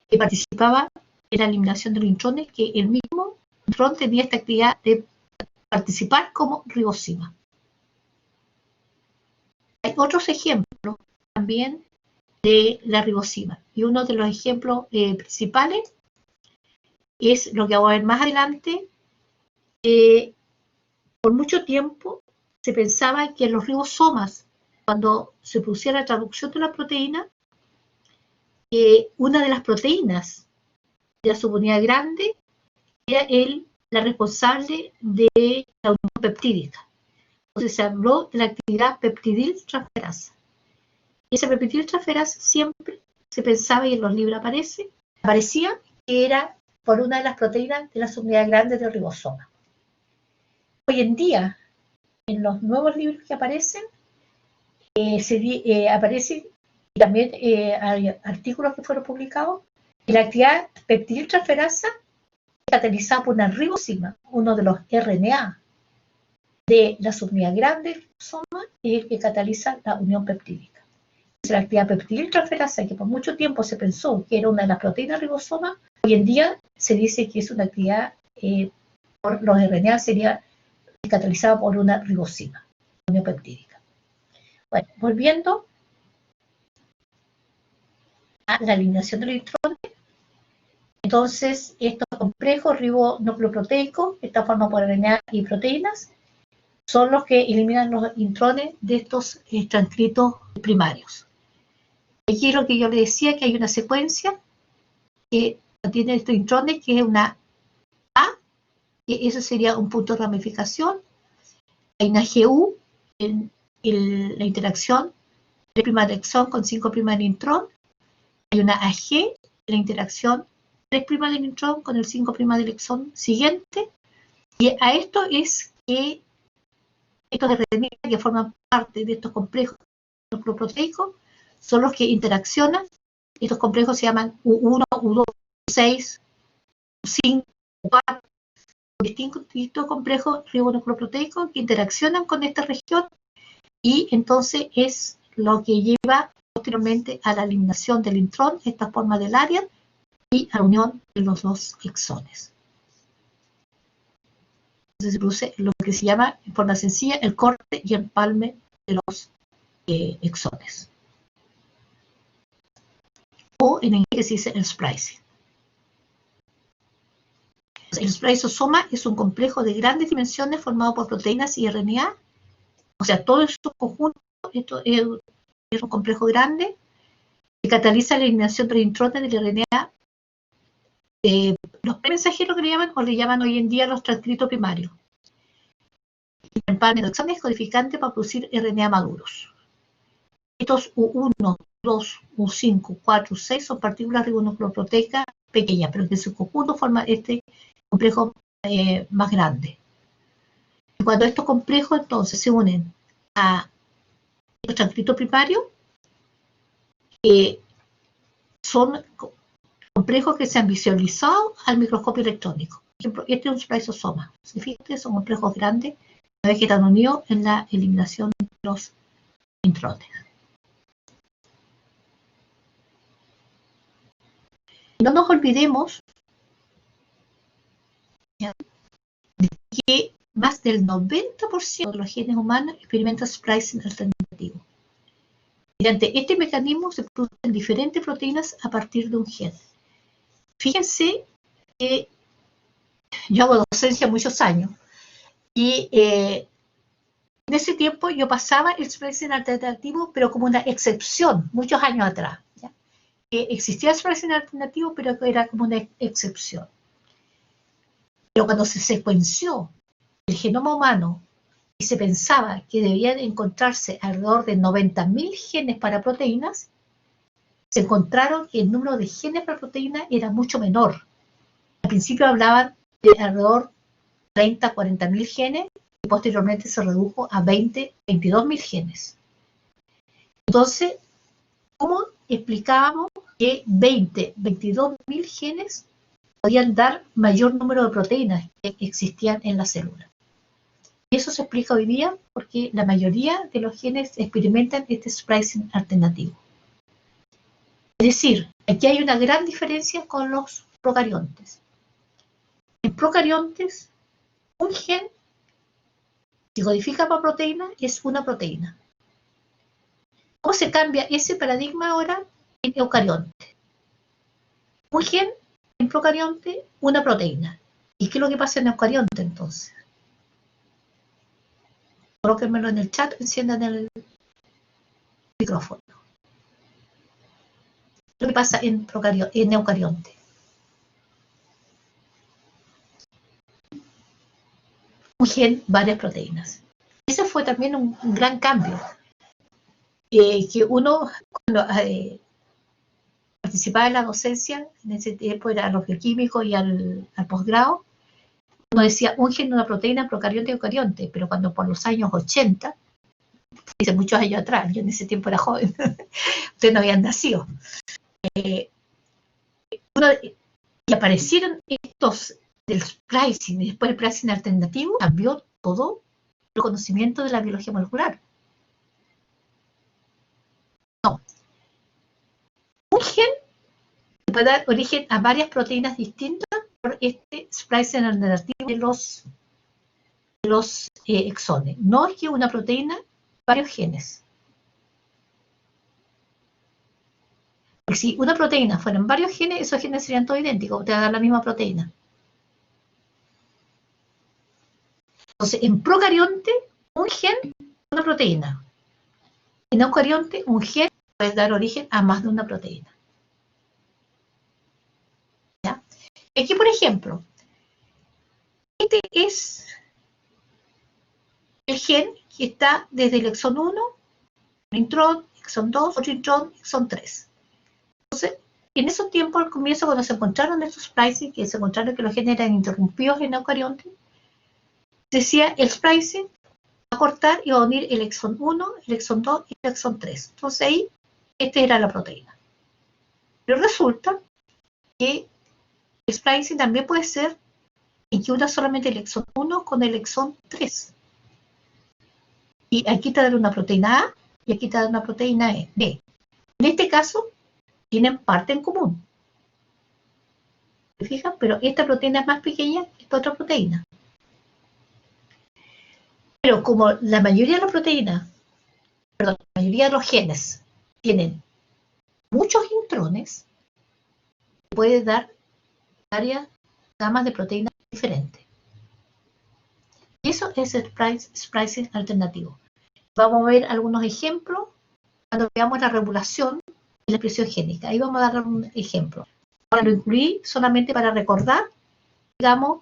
que participaba en la eliminación de los intrones, que él mismo intrón tenía esta actividad de participar como ribosima. Hay otros ejemplos también de la ribosima, y uno de los ejemplos principales es lo que vamos a ver más adelante. Por mucho tiempo se pensaba que los ribosomas, cuando se produciera la traducción de la proteína, una de las proteínas de la subunidad grande era la responsable de la unión peptídica. Entonces se habló de la actividad peptidiltransferasa. Y esa peptidiltransferasa siempre se pensaba, y en los libros aparecía que era por una de las proteínas de la subunidad grande del ribosoma. Hoy en día, en los nuevos libros que aparecen, aparece, y también hay artículos que fueron publicados, que la actividad peptidiltransferasa es catalizada por una ribosima, uno de los RNA de la subunidad grande del ribosoma, es el que cataliza la unión peptídica. Entonces, la actividad peptidiltransferasa, que por mucho tiempo se pensó que era una de las proteínas ribosoma, hoy en día se dice que es una actividad, por los RNA sería catalizada por una ribosima, unión peptídica. Bueno, volviendo a la eliminación de los intrones, entonces estos complejos ribonucleoproteicos, están formados por RNA y proteínas, son los que eliminan los intrones de estos transcritos primarios. Aquí es lo que yo les decía, que hay una secuencia que contiene estos intrones, que es una A, que eso sería un punto de ramificación. Hay una GU en la interacción 3' del exón con 5' del intrón. Hay una AG, la interacción 3' del intrón con el 5' del exón siguiente. Y a esto es que estos RNA que forman parte de estos complejos nucleoproteicos son los que interaccionan. Estos complejos se llaman U1, U2, U6, U5, U4, distintos complejos ribonucleoproteicos que interaccionan con esta región, y entonces es lo que lleva posteriormente a la eliminación del intrón, esta forma del área, y a la unión de los dos exones. Entonces se produce lo que se llama, en forma sencilla, el corte y empalme de los exones. O en inglés se dice el splicing. El spliceosoma es un complejo de grandes dimensiones formado por proteínas y RNA. O sea, todo esto conjunto, esto es un complejo grande que cataliza la eliminación de los intrones del RNA, los mensajeros que le llaman, o le llaman hoy en día los transcritos primarios. El empalme de exones codificante para producir RNA maduros. Estos U1, U2, U5, U4, U6 son partículas ribonucleoproteicas pequeñas, pero que en su conjunto forman este complejo más grande. Y cuando estos complejos entonces se unen a los transcritos primarios, son complejos que se han visualizado al microscopio electrónico. Por ejemplo, este es un spliceosoma. Si fíjate, son complejos grandes, una vez que están unidos en la eliminación de los intrones. No nos olvidemos de que más del 90% de los genes humanos experimentan splicing alternativo. Mediante este mecanismo se producen diferentes proteínas a partir de un gen. Fíjense que yo hago docencia muchos años, y en ese tiempo yo pasaba el splicing alternativo, pero como una excepción, muchos años atrás. ¿Ya? Existía el splicing alternativo, pero era como una excepción. Pero cuando se secuenció el genoma humano y se pensaba que debían encontrarse alrededor de 90.000 genes para proteínas, se encontraron que el número de genes para proteínas era mucho menor. Al principio hablaban de alrededor de 30, 40.000 genes, y posteriormente se redujo a 20, 22.000 genes. Entonces, ¿cómo explicábamos que 20, 22.000 genes podían dar mayor número de proteínas que existían en la célula? Y eso se explica hoy día porque la mayoría de los genes experimentan este splicing alternativo. Es decir, aquí hay una gran diferencia con los procariontes. En procariontes, un gen, si codifica para proteína, es una proteína. ¿Cómo se cambia ese paradigma ahora en eucarionte? Un gen, en procarionte, una proteína. ¿Y qué es lo que pasa en eucarionte entonces? Colóquenmelo en el chat, enciendan el micrófono. Lo que pasa en eucarionte. Un gen, varias proteínas. Ese fue también un gran cambio. Que uno, cuando participaba en la docencia, en ese tiempo era a los bioquímicos y al posgrado, uno decía un gen, una proteína, procarionte y eucarionte, pero cuando por los años 80, dice muchos años atrás, yo en ese tiempo era joven, ustedes no habían nacido, y aparecieron estos del splicing y después el splicing alternativo, cambió todo el conocimiento de la biología molecular. No. Un gen puede dar origen a varias proteínas distintas por este splicing alternativo de los exones. No es que una proteína, varios genes. Porque si una proteína fueran varios genes, esos genes serían todos idénticos, te va a dar la misma proteína. Entonces, en procarionte, un gen, una proteína. En eucarionte, un gen puede dar origen a más de una proteína. ¿Ya? Aquí, por ejemplo, este es el gen que está desde el exón 1, un intrón, exón 2, otro intrón, exón 3. Entonces, en esos tiempos, al comienzo, cuando se encontraron estos splicing, que se encontraron que los genes eran interrumpidos en eucarionte, decía el splicing va a cortar y va a unir el exón 1, el exón 2 y el exón 3. Entonces ahí, esta era la proteína. Pero resulta que el splicing también puede ser en que una solamente el exón 1 con el exón 3. Y aquí te da una proteína A y aquí te da una proteína B. En este caso, tienen parte en común. ¿Te fijas? Pero esta proteína es más pequeña que esta otra proteína. Pero como la mayoría de las proteínas, perdón, la mayoría de los genes tienen muchos intrones, puede dar varias gamas de proteínas diferentes. Y eso es el splicing alternativo. Vamos a ver algunos ejemplos cuando veamos la regulación y la expresión génica. Ahí vamos a dar un ejemplo. Ahora lo incluí solamente para recordar, digamos,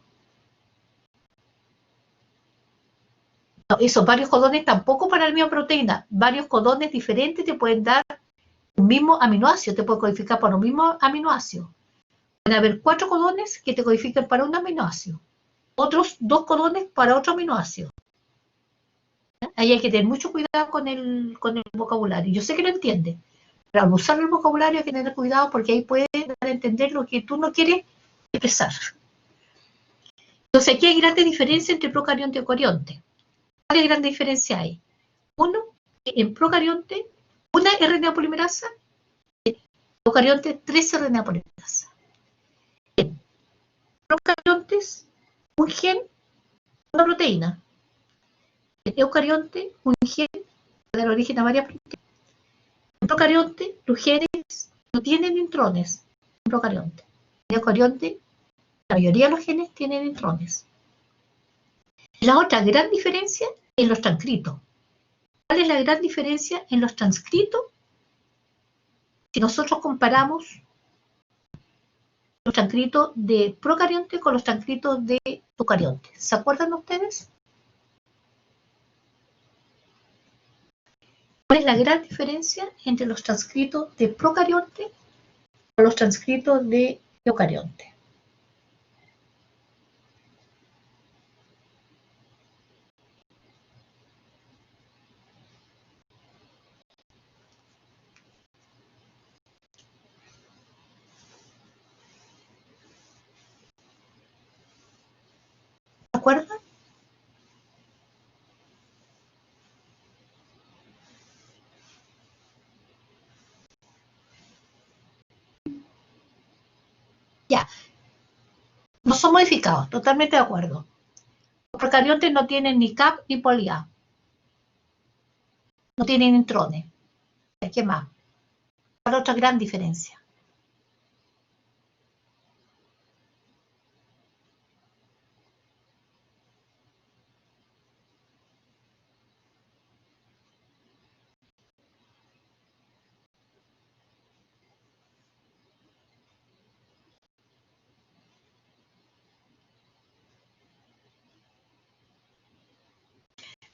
no, esos varios codones tampoco para la misma proteína. Varios codones diferentes te pueden dar un mismo aminoácido, te puede codificar para un mismo aminoácido. Van a haber 4 codones que te codifican para un aminoácido. Otros 2 codones para otro aminoácido. Ahí hay que tener mucho cuidado con el vocabulario. Yo sé que lo entiende, pero al usar el vocabulario hay que tener cuidado porque ahí puede dar a entender lo que tú no quieres expresar. Entonces aquí hay grandes diferencias entre procarionte y eucarionte. ¿Cuáles grandes diferencias hay? Uno, en procarionte, una RNA polimerasa, en eucarionte, 3 RNA polimerasa. En procariontes, un gen, una proteína. En eucarionte, un gen puede dar origen a varias proteínas. En procarionte, los genes no tienen intrones. En procarionte. En eucarionte, la mayoría de los genes tienen intrones. La otra gran diferencia es los transcritos. ¿Cuál es la gran diferencia en los transcritos? Si nosotros comparamos los transcritos de procarionte con los transcritos de eucarionte. ¿Se acuerdan ustedes? ¿Cuál es la gran diferencia entre los transcritos de procarionte y los transcritos de eucarionte? ¿Se acuerdan? Ya. No son modificados, totalmente de acuerdo. Los procariontes no tienen ni CAP ni poli-A. No tienen intrones. ¿Qué más? ¿Cuál otra gran diferencia?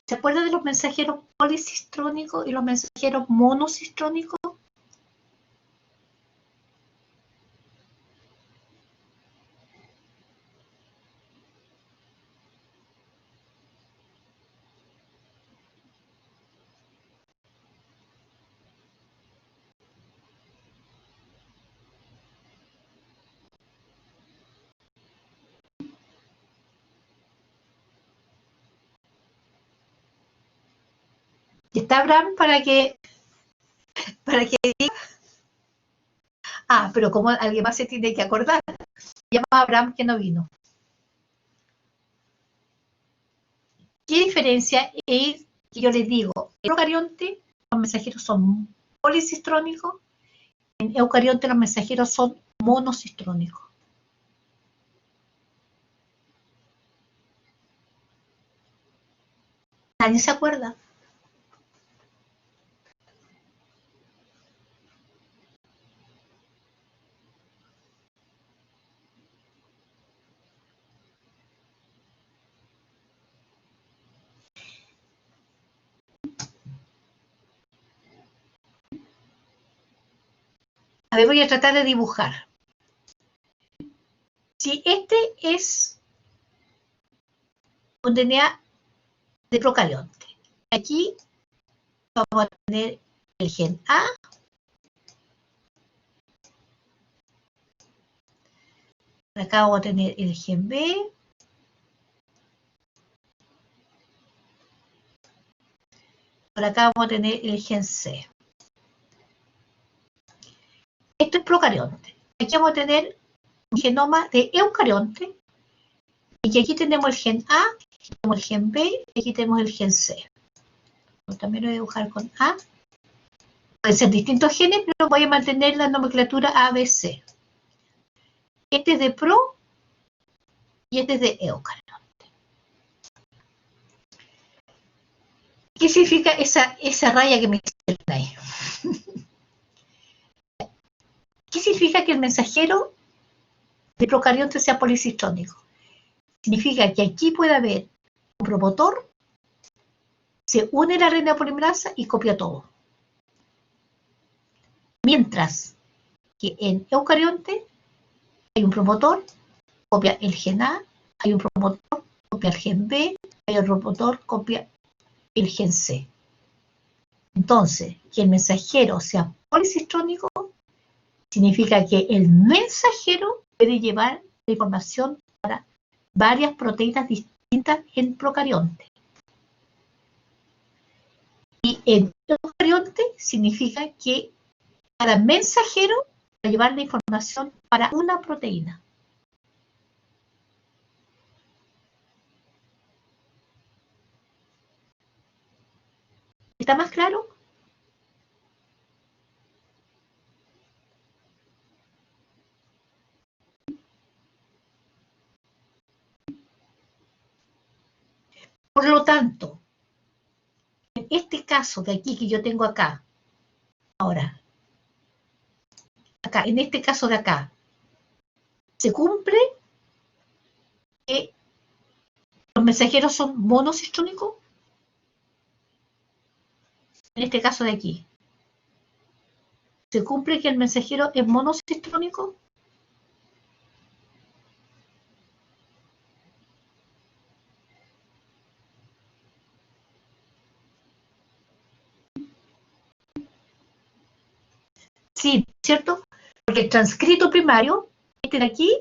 ¿Se acuerda de los mensajeros policistrónicos y los mensajeros monocistrónicos? Está Abraham para que diga. Ah, pero como alguien más se tiene que acordar. Llama a Abraham que no vino. ¿Qué diferencia es que yo les digo? En procarionte los mensajeros son policistrónicos, en eucarionte los mensajeros son monocistrónicos. ¿Nadie se acuerda? A ver, voy a tratar de dibujar. Si este es un DNA de procarionte, aquí vamos a tener el gen A, acá vamos a tener el gen B, por acá vamos a tener el gen C. Esto es procarionte. Aquí vamos a tener un genoma de eucarionte, y aquí tenemos el gen A, aquí tenemos el gen B, y aquí tenemos el gen C. También lo voy a dibujar con A. Pueden ser distintos genes, pero voy a mantener la nomenclatura ABC. Este es de pro y este es de eucarionte. ¿Qué significa esa raya que me hicieron ahí? ¿Qué significa que el mensajero de procarionte sea policistrónico? Significa que aquí puede haber un promotor, se une la RNA polimerasa y copia todo. Mientras que en eucarionte hay un promotor, copia el gen A, hay un promotor, copia el gen B, hay otro promotor, copia el gen C. Entonces, que el mensajero sea policistrónico significa que el mensajero puede llevar la información para varias proteínas distintas en procarionte. Y en eucarionte significa que cada mensajero va a llevar la información para una proteína. ¿Está más claro? Por lo tanto, en este caso de aquí que yo tengo acá, ahora, acá, en este caso de acá, se cumple que los mensajeros son monocistrónicos. En este caso de aquí, ¿se cumple que el mensajero es monocistrónico? Sí, ¿cierto? Porque el transcrito primario, este de aquí,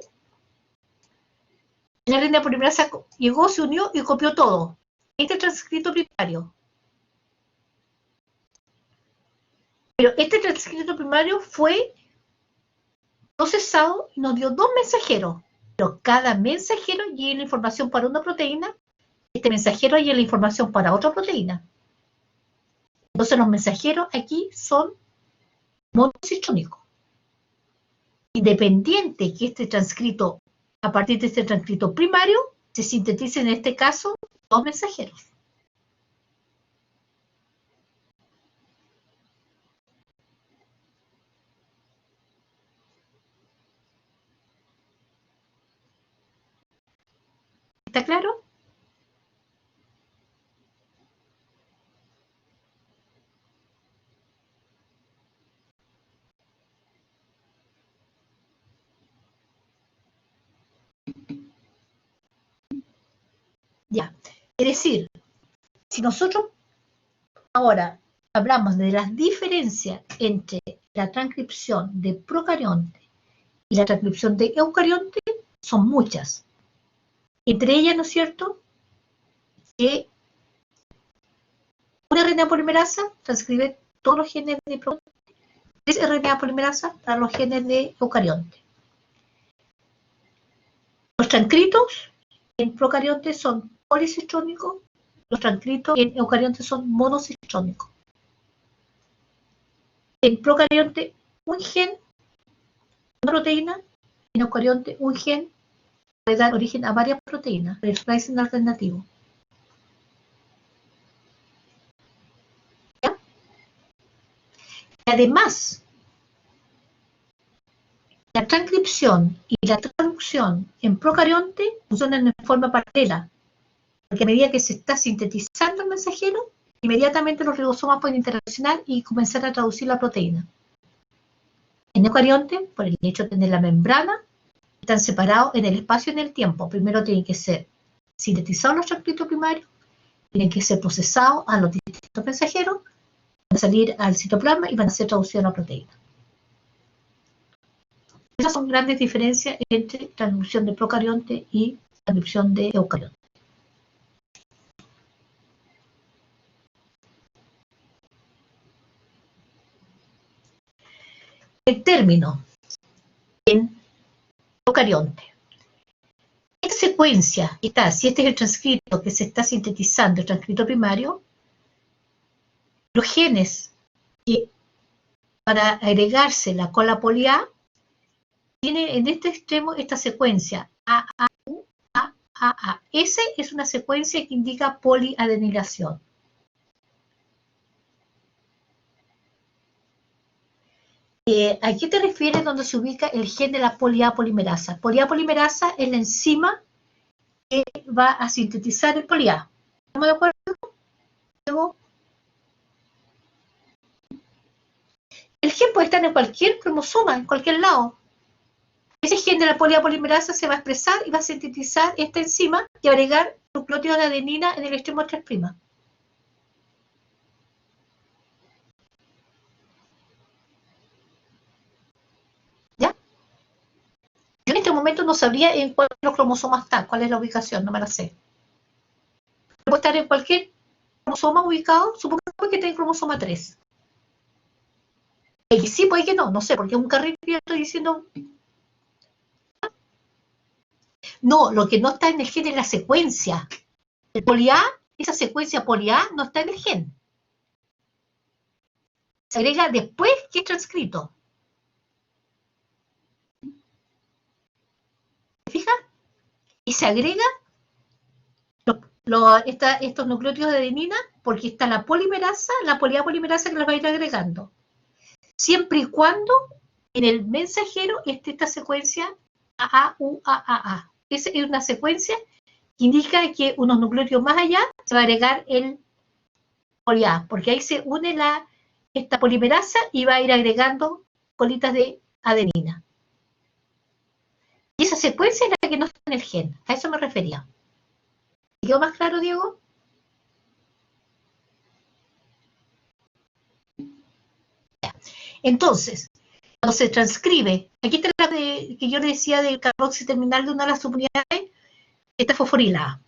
la RNA polimerasa llegó, se unió y copió todo. Este es el transcrito primario. Pero este transcrito primario fue procesado y nos dio dos mensajeros. Pero cada mensajero lleva la información para una proteína, este mensajero lleva la información para otra proteína. Entonces los mensajeros aquí son monocitrónicos. Independiente que este transcrito, a partir de este transcrito primario, se sinteticen en este caso dos mensajeros. ¿Está claro? Ya. Es decir, si nosotros ahora hablamos de las diferencias entre la transcripción de procarionte y la transcripción de eucarionte, son muchas. Entre ellas, ¿no es cierto?, que una RNA polimerasa transcribe todos los genes de procarionte, 3 RNA polimerasa para los genes de eucarionte. Los transcritos en procariontes son policitrónicos, los transcritos en eucariontes son monocitrónicos. En procarionte, un gen, una proteína, en eucarionte, un gen puede dar origen a varias proteínas, el splicing alternativo. ¿Ya? Y además, la transcripción y la traducción en procarionte funcionan de forma paralela, porque a medida que se está sintetizando el mensajero, inmediatamente los ribosomas pueden interaccionar y comenzar a traducir la proteína. En eucarionte, por el hecho de tener la membrana, están separados en el espacio y en el tiempo. Primero tienen que ser sintetizados los transcritos primarios, tienen que ser procesados a los distintos mensajeros, van a salir al citoplasma y van a ser traducidos a la proteína. Esas son grandes diferencias entre transcripción de procarionte y transcripción de eucarionte. El término en procarionte. Esta secuencia está, si este es el transcrito que se está sintetizando, el transcrito primario, los genes que para agregarse la cola poli A, tiene en este extremo esta secuencia AAU, AAA. Esa es una secuencia que indica poliadenilación. ¿A qué te refieres donde se ubica el gen de la poli A polimerasa? Poli A polimerasa es la enzima que va a sintetizar el poli A. ¿Estamos de acuerdo? Luego, el gen puede estar en cualquier cromosoma, en cualquier lado. Ese gen de la poli A polimerasa se va a expresar y va a sintetizar esta enzima y agregar nucleótidos de adenina en el extremo 3'. ¿Ya? Yo en este momento no sabría en cuál de los cromosomas está, cuál es la ubicación, no me la sé. Puede estar en cualquier cromosoma ubicado, supongamos que está en cromosoma 3. Y sí, puede que no sé, porque es un carril que yo estoy diciendo. No, lo que no está en el gen es la secuencia. El poli A, esa secuencia poli A no está en el gen. Se agrega después que es transcrito. ¿Te fijas? Y se agrega estos nucleótidos de adenina porque está la polimerasa, la poli A polimerasa que los va a ir agregando. Siempre y cuando en el mensajero esté esta secuencia AAUAAA. Esa es una secuencia que indica que unos nucleótidos más allá se va a agregar el poli A, porque ahí se une esta polimerasa y va a ir agregando colitas de adenina. Y esa secuencia es la que no está en el gen, a eso me refería. ¿Quedó más claro, Diego? Entonces, cuando se transcribe, aquí está la que yo le decía del carboxi terminal de una de las subunidades, esta fosforilada.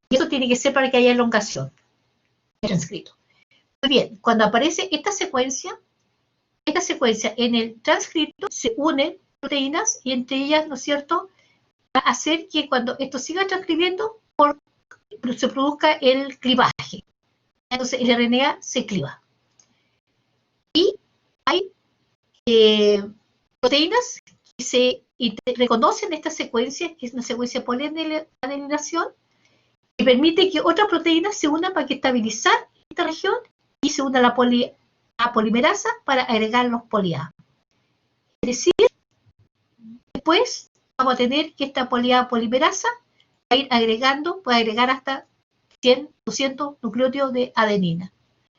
Y eso tiene que ser para que haya elongación de transcrito. Muy bien, cuando aparece esta secuencia en el transcrito se unen proteínas y entre ellas, ¿no es cierto?, va a hacer que cuando esto siga transcribiendo, se produzca el clivaje. Entonces el RNA se cliva. Y hay proteínas que se reconocen esta secuencia, que es una secuencia poliadenilación, que permite que otras proteínas se unan para estabilizar esta región y se una la polimerasa para agregar los poli-A. Es decir, después vamos a tener que esta polimerasa va a ir agregando, puede agregar hasta 100, 200 nucleótidos de adenina.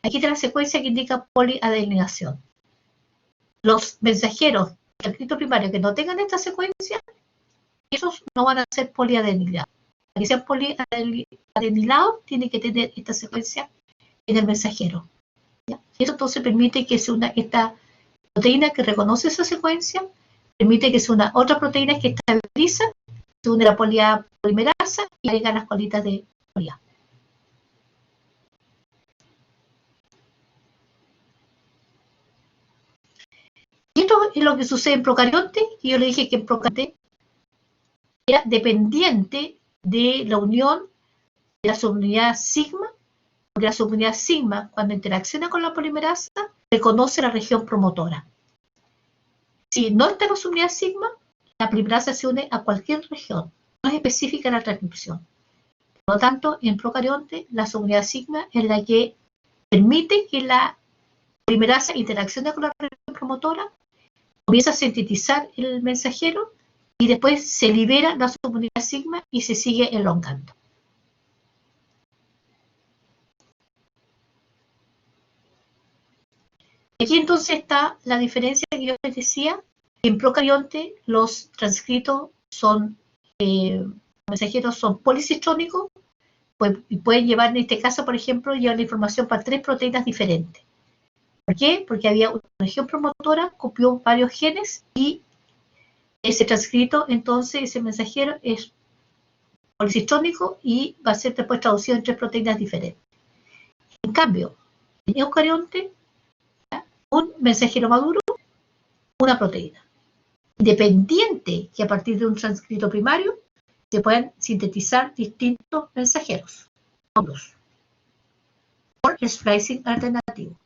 Aquí está la secuencia que indica poliadeninación. Los mensajeros del transcrito primario que no tengan esta secuencia, esos no van a ser poliadenilados. Para que sean poliadenilados, tiene que tener esta secuencia en el mensajero. ¿Ya? Y eso entonces permite que se una esta proteína que reconoce esa secuencia, permite que se una otra proteína que estabiliza, se une la polimerasa y agrega las colitas de poli-A. Y esto es lo que sucede en procarionte, y yo le dije que en procarionte era dependiente de la unión de la subunidad sigma, porque la subunidad sigma, cuando interacciona con la polimerasa, reconoce la región promotora. Si no está la subunidad sigma, la polimerasa se une a cualquier región, no es específica la transcripción. Por lo tanto, en procarionte, la subunidad sigma es la que permite que la polimerasa interaccione con la región promotora, comienza a sintetizar el mensajero y después se libera la subunidad sigma y se sigue elongando. Aquí entonces está la diferencia que yo les decía. En procarionte los transcritos son, mensajeros son policitrónicos, y pueden llevar, en este caso, por ejemplo, llevar la información para 3 proteínas diferentes. ¿Por qué? Porque había una región promotora, copió varios genes y ese transcrito, entonces, ese mensajero es policitrónico y va a ser después traducido en 3 proteínas diferentes. En cambio, en eucarionte, un mensajero maduro, una proteína. Independiente que a partir de un transcrito primario se puedan sintetizar distintos mensajeros maduros por el splicing alternativo.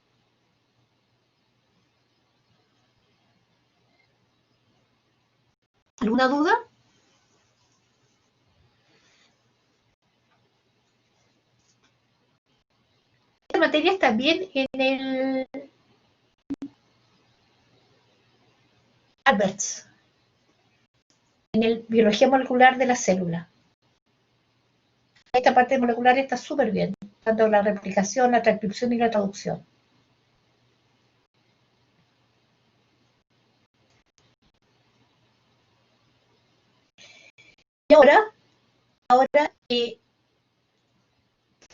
¿Alguna duda? Esta materia está bien en el Alberts, en el biología molecular de la célula. Esta parte molecular está súper bien, tanto la replicación, la transcripción y la traducción. Y ahora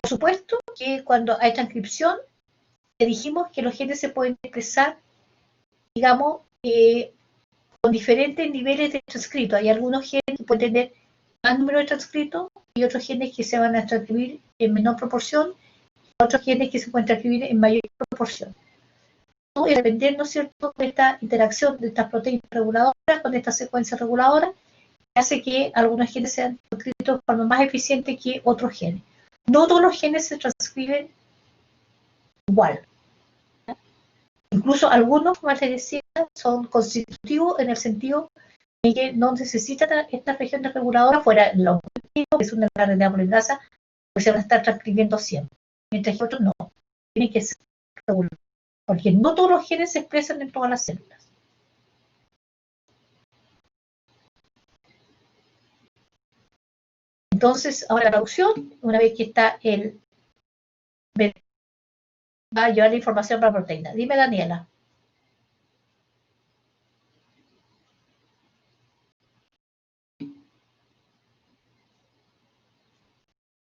por supuesto que cuando hay transcripción, dijimos que los genes se pueden expresar, digamos, con diferentes niveles de transcrito. Hay algunos genes que pueden tener más número de transcritos y otros genes que se van a transcribir en menor proporción, y otros genes que se pueden transcribir en mayor proporción. Y depender, ¿no es cierto?, de esta interacción de estas proteínas reguladoras con esta secuencia reguladora, hace que algunos genes sean transcritos de forma más eficiente que otros genes. No todos los genes se transcriben igual. Incluso algunos, como les decía, son constitutivos en el sentido de que no necesitan esta región de reguladora fuera de los que es una RNA polimerasa, que se van a estar transcribiendo siempre. Mientras que otros no. Tienen que ser regulados. Porque no todos los genes se expresan en todas las células. Entonces, ahora la traducción, una vez que está el... va a llevar la información para la proteína. Dime, Daniela.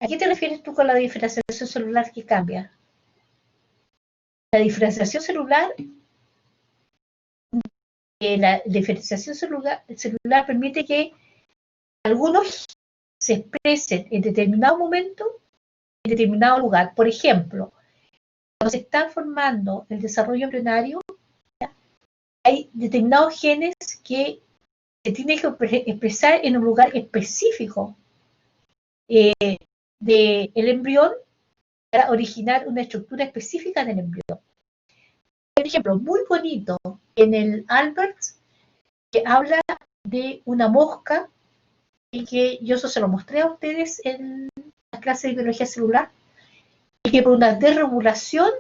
¿A qué te refieres tú con la diferenciación celular que cambia? La diferenciación celular, celular permite que algunos se expresen en determinado momento, en determinado lugar. Por ejemplo, cuando se está formando el desarrollo embrionario, hay determinados genes que se tiene que expresar en un lugar específico del embrión para originar una estructura específica del embrión. Por ejemplo, muy bonito en el Albert, que habla de una mosca, y que yo eso se lo mostré a ustedes en la clase de biología celular, y que por una desregulación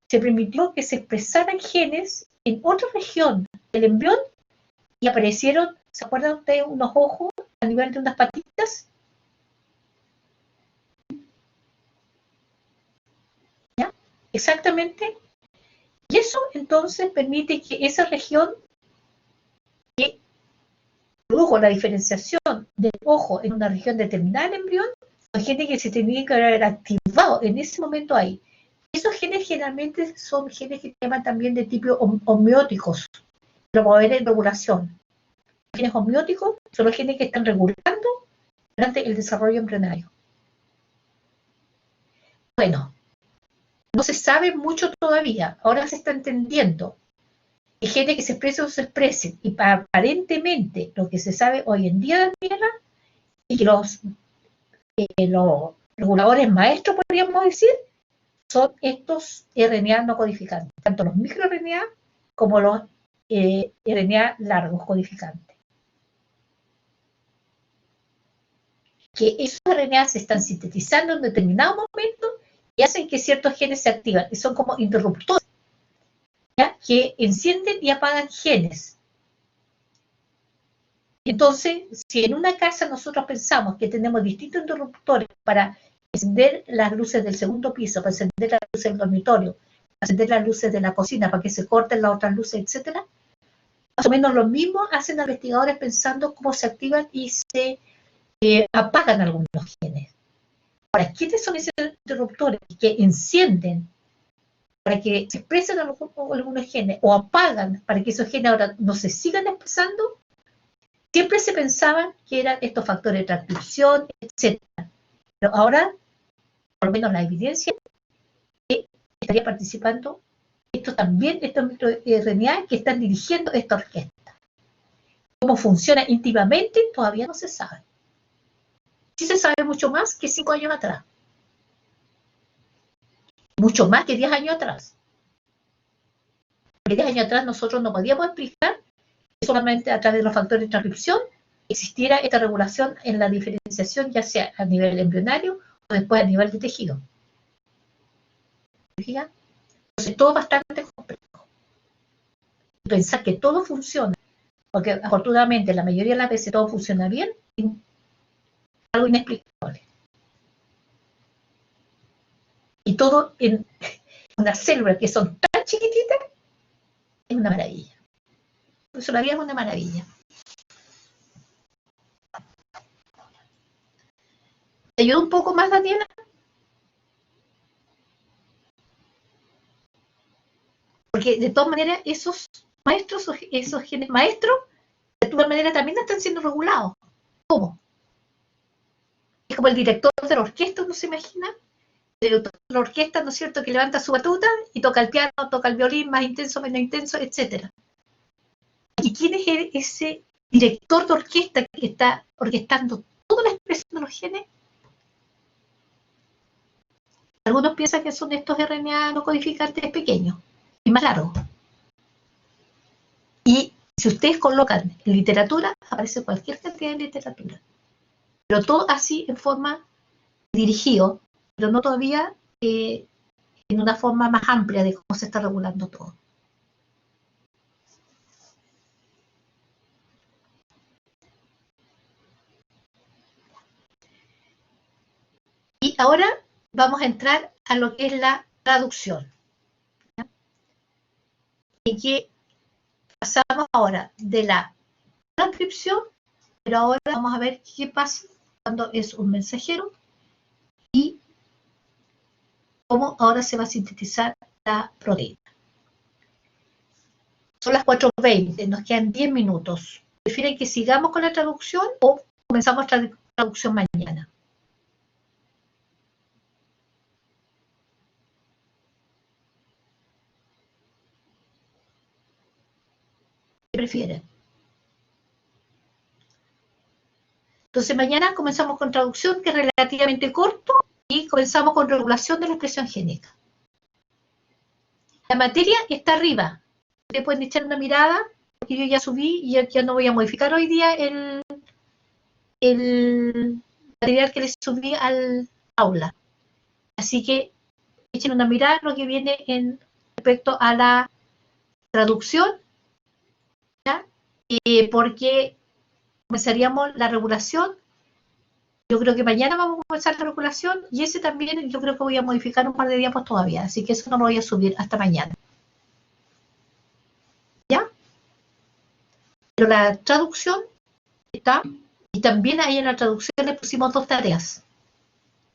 se permitió que se expresaran genes en otra región del embrión y aparecieron, ¿se acuerdan ustedes? Unos ojos a nivel de unas patitas. ¿Ya? Exactamente. Y eso entonces permite que esa región que produjo la diferenciación del ojo en una región determinada del embrión, son genes que se tenían que haber activado en ese momento ahí. Esos genes generalmente son genes que se llaman también de tipo homeóticos, promover en regulación. Los genes homeóticos son los genes que están regulando durante el desarrollo embrionario. Bueno, no se sabe mucho todavía, ahora se está entendiendo. Hay genes que se expresen o se expresen, y aparentemente lo que se sabe hoy en día de la Tierra y que los reguladores maestros, podríamos decir, son estos RNA no codificantes, tanto los microRNA como los RNA largos codificantes. Que esos RNA se están sintetizando en determinado momento y hacen que ciertos genes se activan, que son como interruptores, ¿ya? Que encienden y apagan genes. Entonces, si en una casa nosotros pensamos que tenemos distintos interruptores para encender las luces del segundo piso, para encender las luces del dormitorio, para encender las luces de la cocina, para que se corten las otras luces, etcétera, más o menos lo mismo hacen los investigadores pensando cómo se activan y se apagan algunos genes. Ahora, ¿quiénes son esos interruptores que encienden para que se expresen algunos genes o apagan para que esos genes ahora no se sigan expresando? Siempre se pensaban que eran estos factores de transcripción, etc. Pero ahora, por lo menos la evidencia, que estaría participando estos microRNA que están dirigiendo esta orquesta. Cómo funciona íntimamente todavía no se sabe. Sí se sabe mucho más que 5 años atrás. Mucho más que 10 años atrás. Porque 10 años atrás nosotros no podíamos explicar que solamente a través de los factores de transcripción existiera esta regulación en la diferenciación, ya sea a nivel embrionario o después a nivel de tejido. Entonces todo es bastante complejo. Pensar que todo funciona, porque afortunadamente la mayoría de las veces todo funciona bien, es algo inexplicable. Y todo en unas células que son tan chiquititas, es una maravilla. Por eso la vida es una maravilla. ¿Te ayuda un poco más, Daniela? Porque de todas maneras esos maestros, esos genes maestros, de todas maneras también están siendo regulados. ¿Cómo? Es como el director de la orquesta, ¿no se imagina? El director de la orquesta, ¿no es cierto?, que levanta su batuta y toca el piano, toca el violín, más intenso, menos intenso, etc. ¿Y quién es ese director de orquesta que está orquestando toda la expresión de los genes? Algunos piensan que son estos RNA no codificantes pequeños y más largos. Y si ustedes colocan en literatura, aparece cualquier cantidad de literatura. Pero todo así en forma dirigido, pero no todavía en una forma más amplia de cómo se está regulando todo. Y ahora vamos a entrar a lo que es la traducción. ¿Ya? Y que pasamos ahora de la transcripción, pero ahora vamos a ver qué pasa cuando es un mensajero y cómo ahora se va a sintetizar la proteína. Son las 4:20, nos quedan 10 minutos. ¿Prefieren que sigamos con la traducción o comenzamos la traducción mañana? ¿Qué prefieren? Entonces mañana comenzamos con traducción, que es relativamente corto, y comenzamos con regulación de la expresión génica. La materia está arriba. Ustedes pueden echar una mirada, porque yo ya subí y ya no voy a modificar hoy día el material que les subí al aula. Así que echen una mirada lo que viene en respecto a la traducción, ¿ya? Porque comenzaríamos la regulación. Yo creo que mañana vamos a comenzar la regulación y ese también yo creo que voy a modificar un par de diapos todavía, así que eso no lo voy a subir hasta mañana. ¿Ya? Pero la traducción está, y también ahí en la traducción le pusimos 2 tareas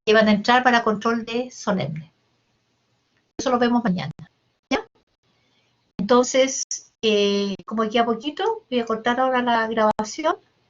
que van a entrar para control de solemne. Eso lo vemos mañana. ¿Ya? Entonces, como queda poquito, voy a cortar ahora la grabación